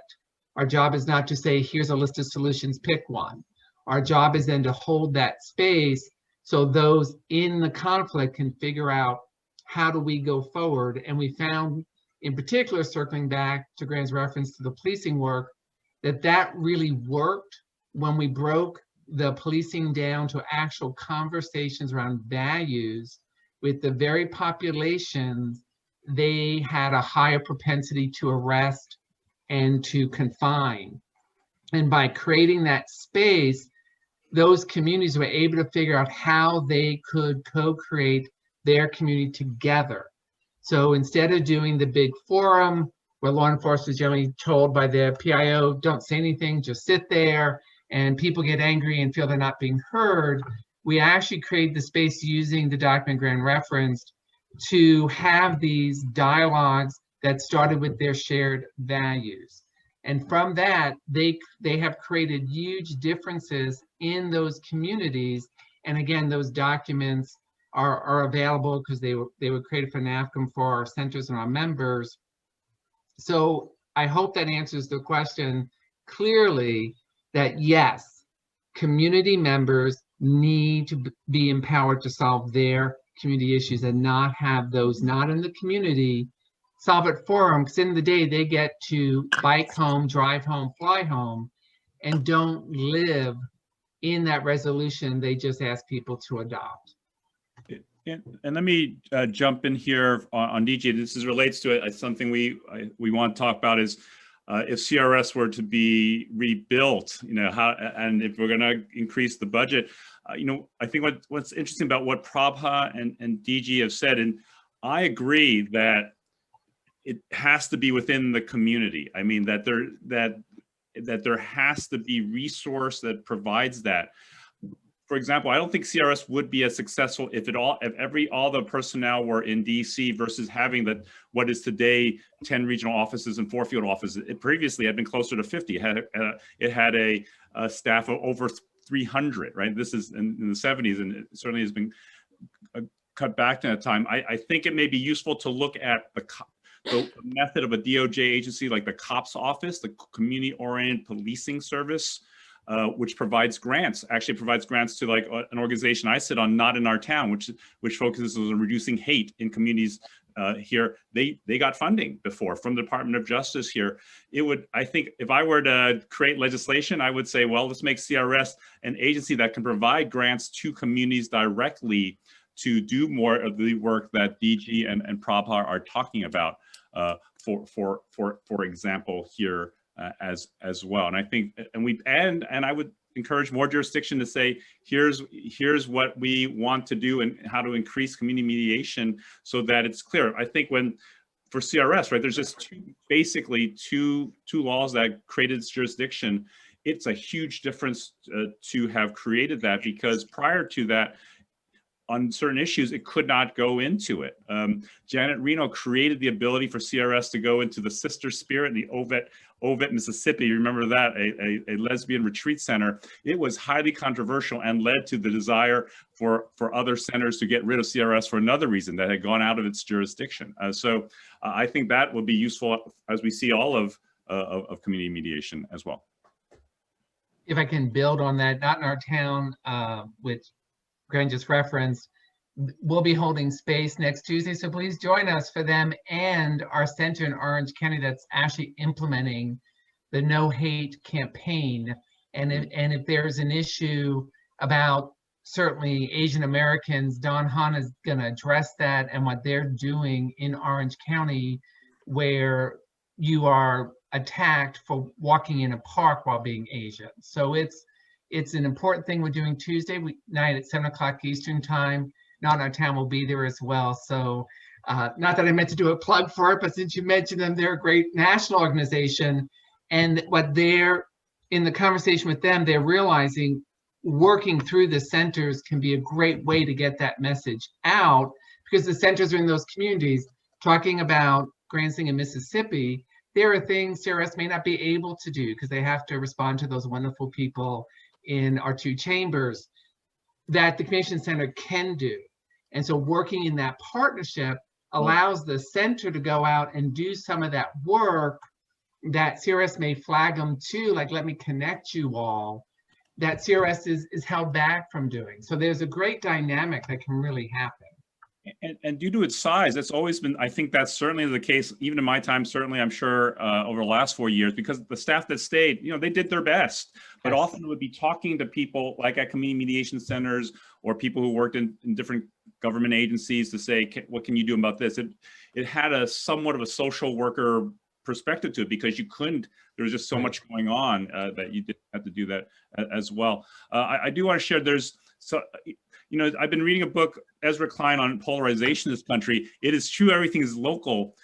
Our job is not to say, here's a list of solutions, pick one. Our job is then to hold that space so those in the conflict can figure out how do we go forward. And we found, in particular, circling back to Grant's reference to the policing work, that really worked when we broke the policing down to actual conversations around values with the very populations. They had a higher propensity to arrest and to confine. And by creating that space, those communities were able to figure out how they could co-create their community together. So instead of doing the big forum where law enforcement is generally told by their PIO, don't say anything, just sit there, and people get angry and feel they're not being heard, we actually create the space using the document Grant referenced to have these dialogues that started with their shared values. And from that, they have created huge differences in those communities. And again, those documents are available because they were created for NAFCM for our centers and our members. So I hope that answers the question clearly, that yes, community members need to be empowered to solve their community issues and not have those not in the community solve it for them, because in the day they get to bike home, drive home, fly home, and don't live in that resolution they just ask people to adopt. And let me jump in here on DJ. This relates to something we want to talk about is if CRS were to be rebuilt, how, and if we're going to increase the budget, I think what's interesting about what Prabha and DG have said, and I agree that it has to be within the community. I mean, that there has to be resource that provides that. For example, I don't think CRS would be as successful if all the personnel were in DC versus having what is today 10 regional offices and 4 field offices. It previously had been closer to 50. It had a staff of over 300, right? This is in the 70s, and it certainly has been cut back to that time. I think it may be useful to look at the method of a DOJ agency like the COPS office, the Community Oriented Policing Service, which provides grants to like an organization I sit on, Not in Our Town, which focuses on reducing hate in communities here. They got funding before from the Department of Justice here. I think if I were to create legislation, I would say, well, let's make CRS an agency that can provide grants to communities directly to do more of the work that DG and Prabha are talking about, for example, here. As well, and I think, and I would encourage more jurisdiction to say, here's what we want to do and how to increase community mediation so that it's clear. I think for CRS, right, there's just basically two laws that created its jurisdiction. It's a huge difference to have created that, because prior to that, on certain issues, it could not go into it. Janet Reno created the ability for CRS to go into the Sister Spirit, the Ovett, Mississippi. You remember that, a lesbian retreat center. It was highly controversial and led to the desire for other centers to get rid of CRS for another reason that had gone out of its jurisdiction. So I think that would be useful as we see all of community mediation as well. If I can build on that, Not in Our Town, which Grant just referenced, we'll be holding space next Tuesday, so please join us for them and our center in Orange County that's actually implementing the No Hate campaign. And if there's an issue about certainly Asian Americans, Don Hahn is going to address that and what they're doing in Orange County, where you are attacked for walking in a park while being Asian. So it's an important thing we're doing Tuesday night at 7 o'clock Eastern time. Not in Our Town will be there as well. So not that I meant to do a plug for it, but since you mentioned them, they're a great national organization. And what they're in the conversation with them, they're realizing working through the centers can be a great way to get that message out, because the centers are in those communities. Talking about Lansing and Mississippi, there are things CRS may not be able to do because they have to respond to those wonderful people in our 2 chambers that the Communication Center can do. And so working in that partnership allows the center to go out and do some of that work that CRS may flag them to, like, let me connect you all, that CRS is held back from doing. So there's a great dynamic that can really happen. And due to its size, it's always been, I think that's certainly the case, even in my time, certainly I'm sure over the last 4 years, because the staff that stayed, they did their best, but Yes. often would be talking to people like at community mediation centers or people who worked in different government agencies to say, what can you do about this? It had a somewhat of a social worker perspective to it, because there was just so much going on that you did have to do that as well. I do want to share, I've been reading a book, Ezra Klein, on polarization in this country. It is true everything is local,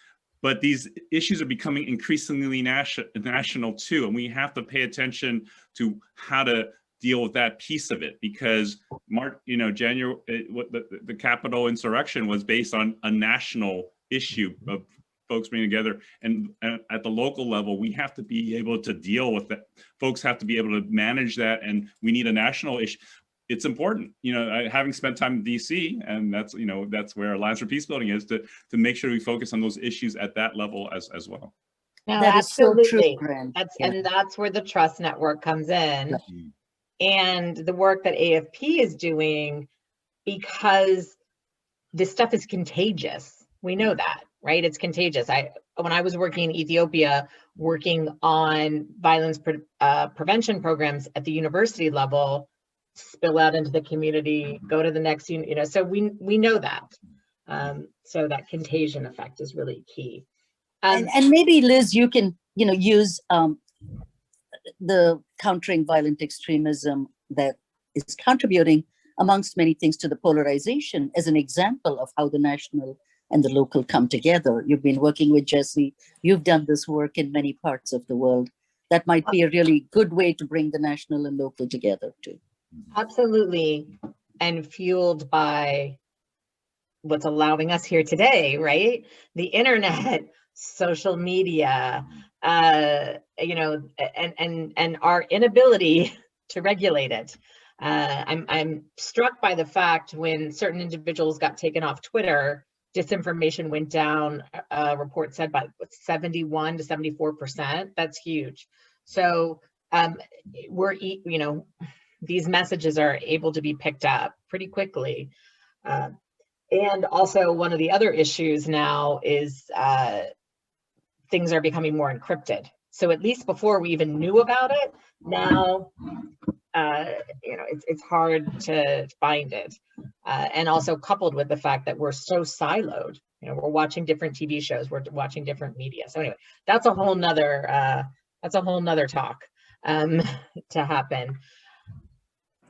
but these issues are becoming increasingly national too. And we have to pay attention to how to deal with that piece of it, because the Capitol insurrection was based on a national issue of folks bring together, and at the local level, we have to be able to deal with that. Folks have to be able to manage that, and we need a national issue. It's important, having spent time in DC, and that's where Alliance for Peace Building is, to make sure we focus on those issues at that level as well. No, That is so absolutely. true, Grant. And that's where the trust network comes in, Yeah. and the work that AFP is doing, because this stuff is contagious. We know that, right? It's contagious. When I was working in Ethiopia, working on violence prevention programs at the university level, spill out into the community, go to the next unit, so we know that. So that contagion effect is really key. And maybe, Liz, you can, use the countering violent extremism that is contributing, amongst many things, to the polarization as an example of how the national and the local come together. You've been working with Jesse. You've done this work in many parts of the world. That might be a really good way to bring the national and local together too. Absolutely. And fueled by what's allowing us here today, right? The internet, social media, and our inability to regulate it. I'm struck by the fact when certain individuals got taken off Twitter, disinformation went down, a report said by 71 to 74%. That's huge. So these messages are able to be picked up pretty quickly. And also one of the other issues now is things are becoming more encrypted. So at least before we even knew about it, now it's hard to find it. And also coupled with the fact that we're so siloed, we're watching different TV shows, we're watching different media. So anyway, that's a whole nother talk to happen.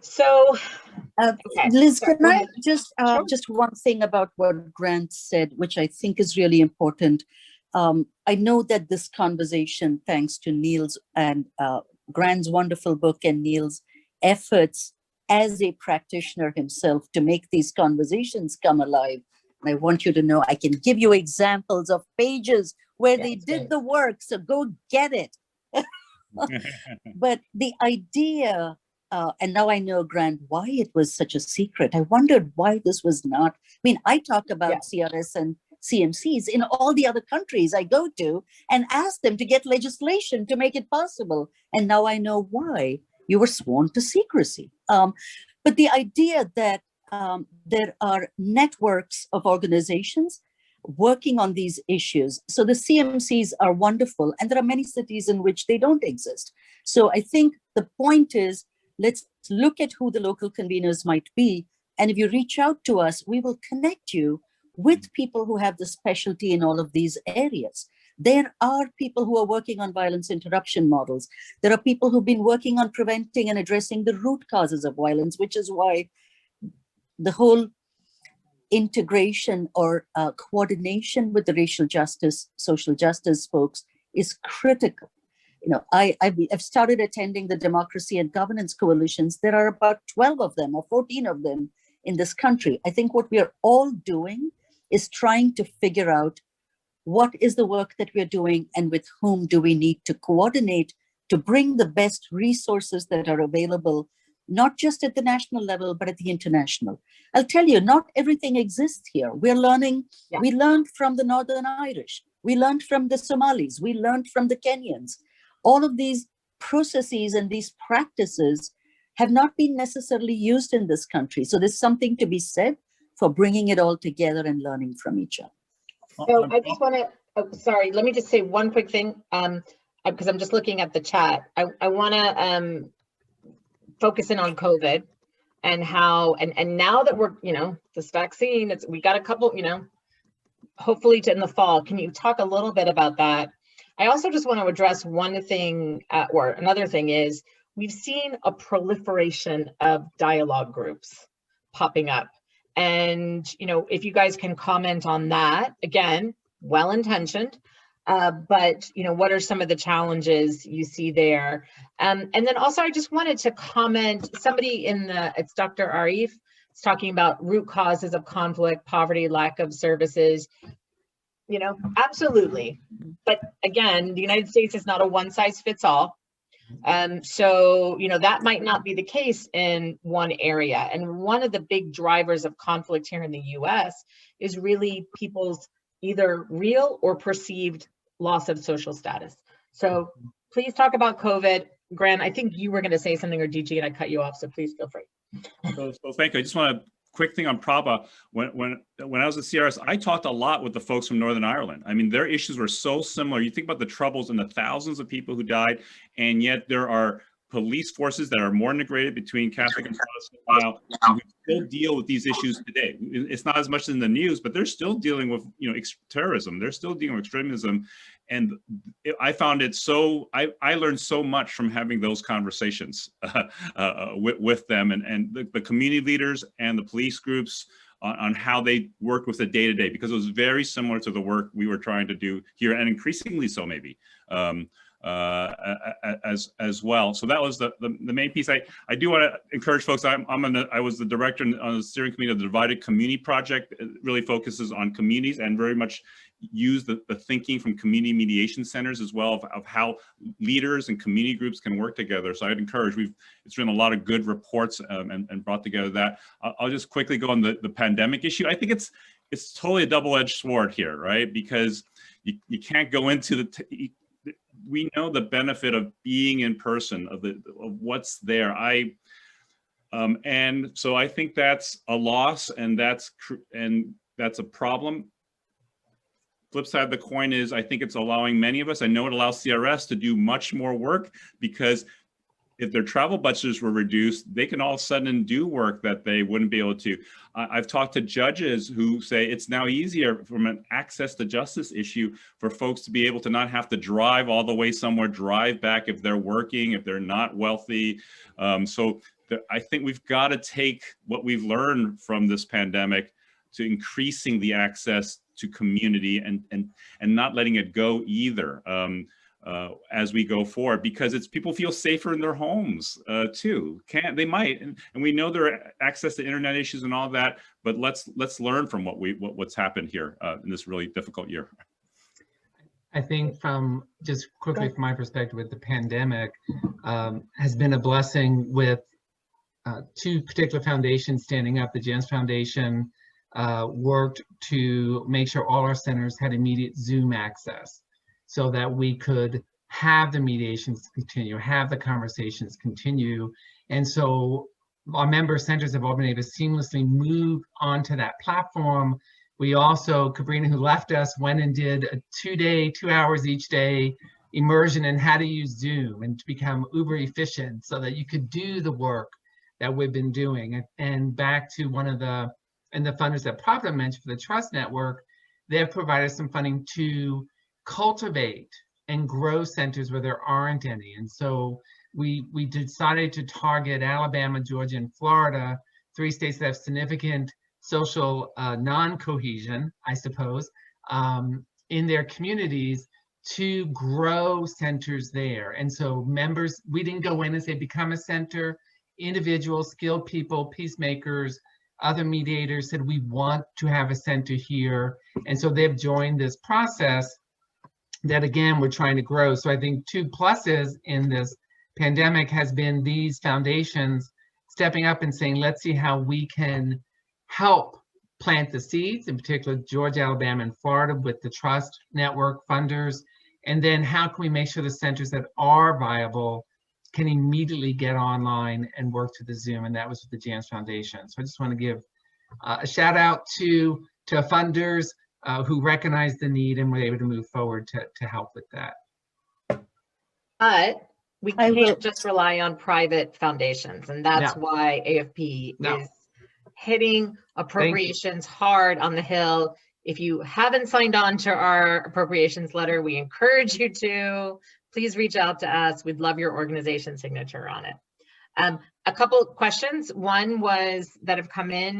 So, okay. Liz, Sorry, can I just Sure. just one thing about what Grant said, which I think is really important. I know that this conversation, thanks to Neil's and Grant's wonderful book and Neil's efforts as a practitioner himself to make these conversations come alive. And I want you to know I can give you examples of pages where they did the work, so go get it. But the idea, and now I know, Grant, why it was such a secret. I wondered why this was not. I talk about CRS and CMCs in all the other countries I go to and ask them to get legislation to make it possible. And now I know why you were sworn to secrecy. But the idea that there are networks of organizations working on these issues. So the CMCs are wonderful, and there are many cities in which they don't exist. So I think the point is, let's look at who the local conveners might be. And if you reach out to us, we will connect you with people who have the specialty in all of these areas. There are people who are working on violence interruption models. There are people who've been working on preventing and addressing the root causes of violence, which is why the whole integration or coordination with the racial justice, social justice folks is critical. I've started attending the democracy and governance coalitions. There are about 12 of them or 14 of them in this country. I think what we are all doing is trying to figure out what is the work that we're doing and with whom do we need to coordinate to bring the best resources that are available, not just at the national level, but at the international. I'll tell you, not everything exists here. We're learning, we learned from the Northern Irish, we learned from the Somalis, we learned from the Kenyans. All of these processes and these practices have not been necessarily used in this country. So there's something to be said for bringing it all together and learning from each other. So I just want to, sorry, let me just say one quick thing, because I'm just looking at the chat. I want to focus in on COVID and how, and now that we're, this vaccine, we got a couple, hopefully in the fall. Can you talk a little bit about that? I also just want to address one thing, or another thing is, we've seen a proliferation of dialogue groups popping up. And, if you guys can comment on that, again, well-intentioned, but, what are some of the challenges you see there? And then also, I just wanted to comment, somebody it's Dr. Arif, is talking about root causes of conflict, poverty, lack of services. You know, absolutely. But again, the United States is not a one size fits all. So, you know, that might not be the case in one area. And one of the big drivers of conflict here in the US is really people's either real or perceived loss of social status. So please talk about COVID. Grant, I think you were going to say something, or DG, and I cut you off, so please feel free. So thank you. I just want to quick thing on Prabha. When I was at CRS, I talked a lot with the folks from Northern Ireland. I mean, their issues were so similar. You think about the troubles and the thousands of people who died, and yet there are police forces that are more integrated between Catholic and Protestant now, who still deal with these issues today. It's not as much in the news, but they're still dealing with, you know, terrorism. They're still dealing with extremism. And I found it so, I learned so much from having those conversations with them and the community leaders and the police groups on how they work with the day-to-day, because it was very similar to the work we were trying to do here, and increasingly so maybe. As well. So that was the main piece. I do want to encourage folks. I was the director on the steering committee of the Divided Community Project. It really focuses on communities and very much use the thinking from community mediation centers as well of how leaders and community groups can work together. So I'd encourage, it's written a lot of good reports and brought together that. I'll just quickly go on the pandemic issue. I think it's totally a double-edged sword here, right? Because you can't go into we know the benefit of being in person, of what's there. And so I think that's a loss, and that's a problem. Flip side of the coin is I think it's allowing many of us, I know it allows CRS to do much more work, because if their travel budgets were reduced, they can all of a sudden do work that they wouldn't be able to. I've talked to judges who say it's now easier from an access to justice issue for folks to be able to not have to drive all the way somewhere, drive back if they're working, if they're not wealthy. I think we've got to take what we've learned from this pandemic to increasing the access to community and not letting it go either. As we go forward, because people feel safer in their homes too. They might, and we know there are access to internet issues and all that, but let's learn from what's happened here in this really difficult year. I think from my perspective with the pandemic has been a blessing with two particular foundations standing up. The Jens Foundation worked to make sure all our centers had immediate Zoom access, so that we could have the mediations continue, have the conversations continue. And so our member centers have all been able to seamlessly move onto that platform. We also, Cabrina, who left us, went and did a 2 hours each day immersion in how to use Zoom and to become uber efficient so that you could do the work that we've been doing. And back to one of the funders that Prabha mentioned for the Trust Network, they've provided some funding to cultivate and grow centers where there aren't any. And so we decided to target Alabama, Georgia, and Florida, 3 states that have significant social non-cohesion, I suppose, in their communities, to grow centers there. And so members, we didn't go in and say, become a center. Individuals, skilled people, peacemakers, other mediators said, we want to have a center here. And so they've joined this process that, again, we're trying to grow. So I think 2 pluses in this pandemic has been these foundations stepping up and saying, let's see how we can help plant the seeds, in particular Georgia, Alabama, and Florida with the Trust Network funders. And then how can we make sure the centers that are viable can immediately get online and work to the Zoom? And that was with the Jans Foundation. So I just want to give a shout out to funders who recognize the need and were able to move forward to help with that. But we can't just rely on private foundations, and that's why AFP is hitting appropriations hard on the Hill. If you haven't signed on to our appropriations letter, we encourage you to. Please reach out to us. We'd love your organization signature on it. A couple of questions. One was that have come in.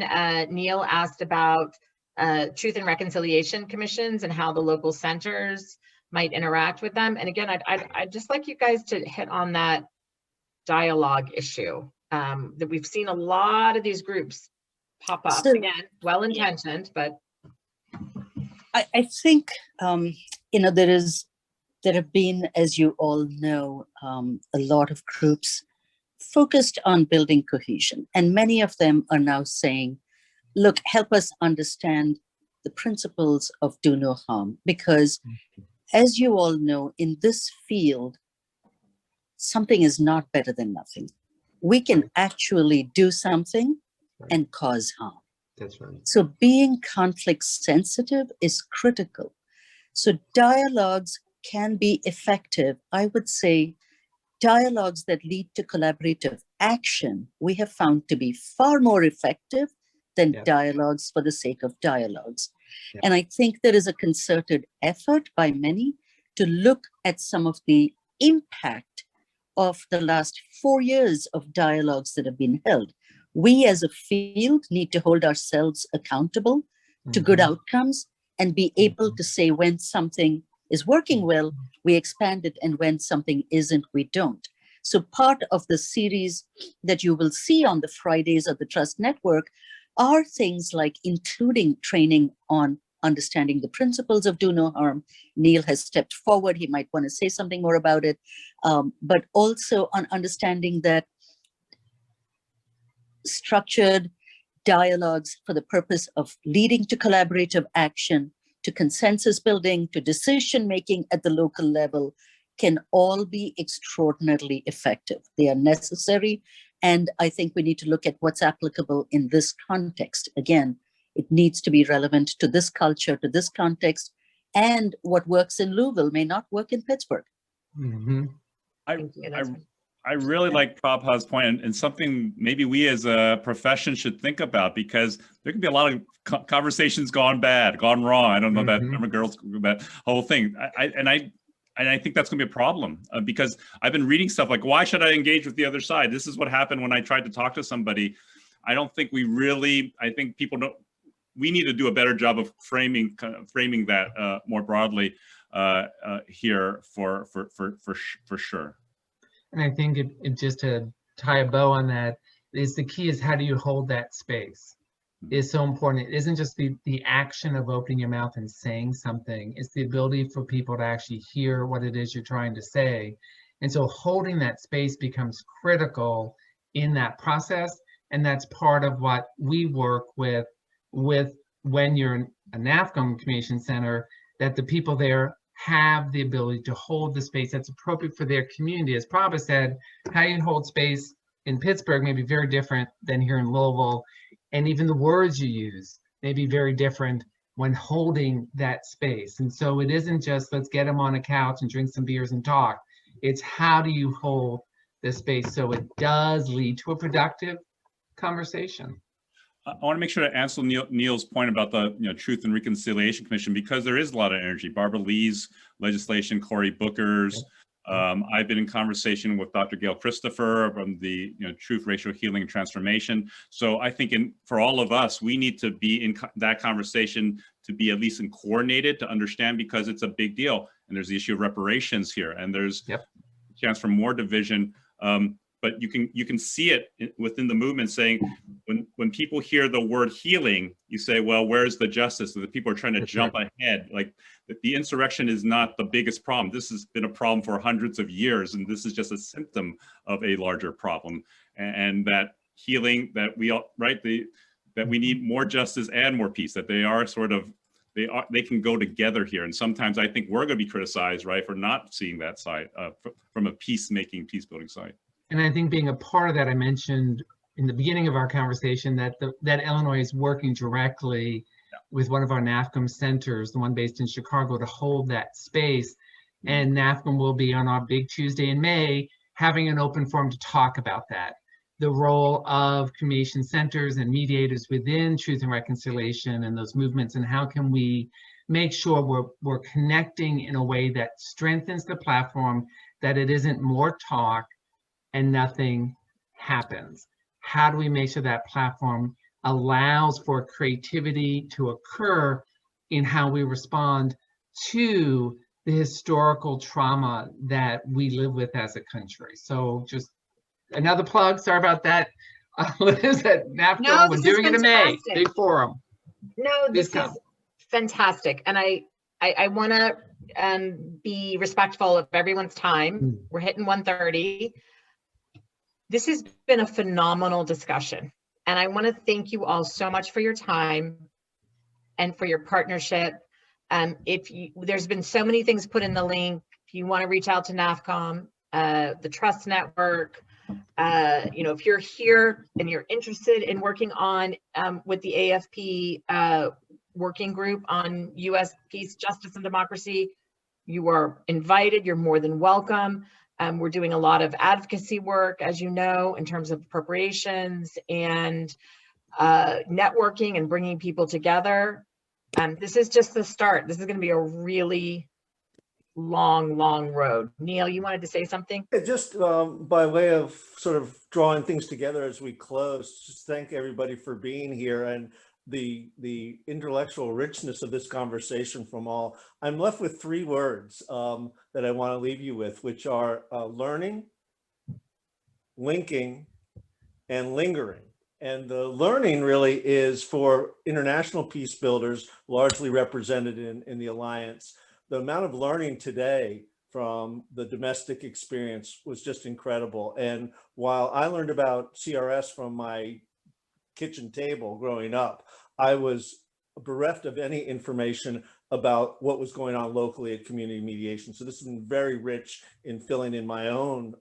Neil asked about Truth and Reconciliation Commissions and how the local centers might interact with them. And again, I'd just like you guys to hit on that dialogue issue, that we've seen a lot of these groups pop up. Again, well-intentioned, but. I think, there have been, as you all know, a lot of groups focused on building cohesion. And many of them are now saying, look, help us understand the principles of do no harm. Because as you all know, in this field, something is not better than nothing. We can actually do something and cause harm. That's right. So being conflict sensitive is critical. So dialogues can be effective. I would say dialogues that lead to collaborative action, we have found to be far more effective than dialogues for the sake of dialogues. And I think there is a concerted effort by many to look at some of the impact of the last 4 years of dialogues that have been held. We as a field need to hold ourselves accountable to good outcomes and be able to say when something is working well, we expand it, and when something isn't, we don't. So part of the series that you will see on the Fridays of the Trust Network are things like including training on understanding the principles of do no harm. Neil has stepped forward. He might want to say something more about it, but also on understanding that structured dialogues for the purpose of leading to collaborative action, to consensus building, to decision making at the local level can all be extraordinarily effective. They are necessary. And I think we need to look at what's applicable in this context. Again, it needs to be relevant to this culture, to this context, and what works in Louisville may not work in Pittsburgh. I really like Prabha's point, and something maybe we as a profession should think about, because there can be a lot of conversations gone wrong. I don't know that girls, that whole thing. I think that's going to be a problem because I've been reading stuff like, why should I engage with the other side? This is what happened when I tried to talk to somebody. I don't think I think people don't. We need to do a better job of framing that more broadly here for sure. And I think it just to tie a bow on that is the key is how do you hold that space is so important. It isn't just the action of opening your mouth and saying something. It's the ability for people to actually hear what it is you're trying to say. And so holding that space becomes critical in that process. And that's part of what we work with when you're in a NAFCM Communication Center, that the people there have the ability to hold the space that's appropriate for their community. As Prabha said, how you hold space in Pittsburgh may be very different than here in Louisville. And even the words you use may be very different when holding that space. And so it isn't just let's get them on a couch and drink some beers and talk. It's how do you hold the space so it does lead to a productive conversation. I want to make sure to answer Neil's point about the Truth and Reconciliation Commission, because there is a lot of energy. Barbara Lee's legislation, Cory Booker's. I've been in conversation with Dr. Gail Christopher from the Truth, Racial Healing, and Transformation. So I think for all of us, we need to be in that conversation to be at least coordinated to understand, because it's a big deal. And there's the issue of reparations here, and there's a chance for more division. But you can see it within the movement saying, when people hear the word healing, you say, well, where's the justice? So the people are trying to jump ahead. Like the insurrection is not the biggest problem. This has been a problem for hundreds of years, and this is just a symptom of a larger problem. And that healing that that we need more justice and more peace, that they can go together here. And sometimes I think we're going to be criticized, right, for not seeing that side from a peace building side. And I think being a part of that, I mentioned in the beginning of our conversation that Illinois is working directly with one of our NAFCM centers, the one based in Chicago, to hold that space. And NAFCM will be on our big Tuesday in May, having an open forum to talk about that. The role of communication centers and mediators within Truth and Reconciliation and those movements, and how can we make sure we're connecting in a way that strengthens the platform, that it isn't more talk and nothing happens. How do we make sure that platform allows for creativity to occur in how we respond to the historical trauma that we live with as a country? So just another plug, sorry about that. Liz at NAFCM, we're doing it in May, big forum. No, this is fantastic. And I want to be respectful of everyone's time. We're hitting 1:30. This has been a phenomenal discussion. And I want to thank you all so much for your time and for your partnership. There's been so many things put in the link. If you want to reach out to NAFCM, the Trust Network, if you're here and you're interested in working on with the AFP working group on U.S. peace, justice, and democracy, you are invited. You're more than welcome. We're doing a lot of advocacy work, as you know, in terms of appropriations and networking and bringing people together. This is just the start. This is going to be a really long road. Neil, you wanted to say something? Just by way of sort of drawing things together as we close, just thank everybody for being here and the intellectual richness of this conversation from all. I'm left with 3 words that I want to leave you with, which are learning, linking, and lingering. And the learning really is for international peace builders, largely represented in the Alliance. The amount of learning today from the domestic experience was just incredible. And while I learned about CRS from my kitchen table growing up, I was bereft of any information about what was going on locally at community mediation. So this has been very rich in filling in my own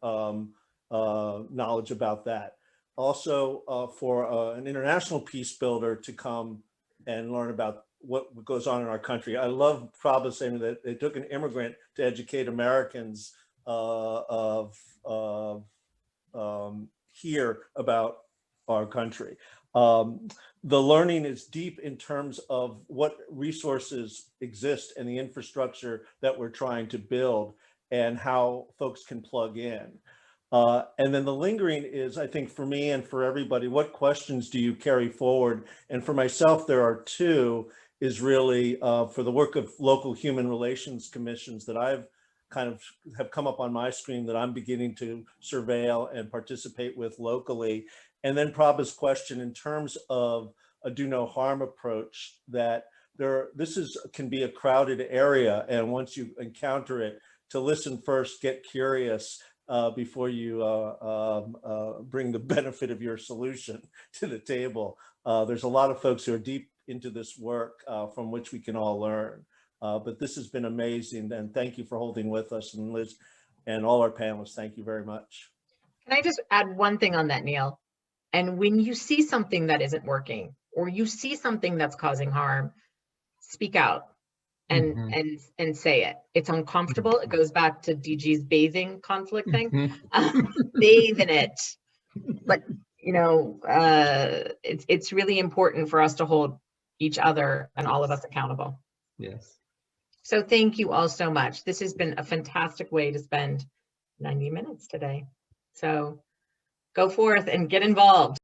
knowledge about that. Also, for an international peace builder to come and learn about what goes on in our country. I love Prabha saying that it took an immigrant to educate Americans here about our country. The learning is deep in terms of what resources exist and the infrastructure that we're trying to build and how folks can plug in. And then the lingering is, I think, for me and for everybody, what questions do you carry forward? And for myself, there are 2, is really for the work of local human relations commissions that I've kind of have come up on my screen that I'm beginning to surveil and participate with locally. And then Prabha's question in terms of a do no harm approach, that this can be a crowded area. And once you encounter it, to listen first, get curious, before you bring the benefit of your solution to the table. There's a lot of folks who are deep into this work from which we can all learn. But this has been amazing, and thank you for holding with us. And Liz and all our panelists, thank you very much. Can I just add one thing on that, Neil? And when you see something that isn't working, or you see something that's causing harm, speak out. And say it. It's uncomfortable. It goes back to DG's bathing conflict thing. Bathe in it. But it's really important for us to hold each other and all of us accountable. Yes. So thank you all so much. This has been a fantastic way to spend 90 minutes today. So go forth and get involved.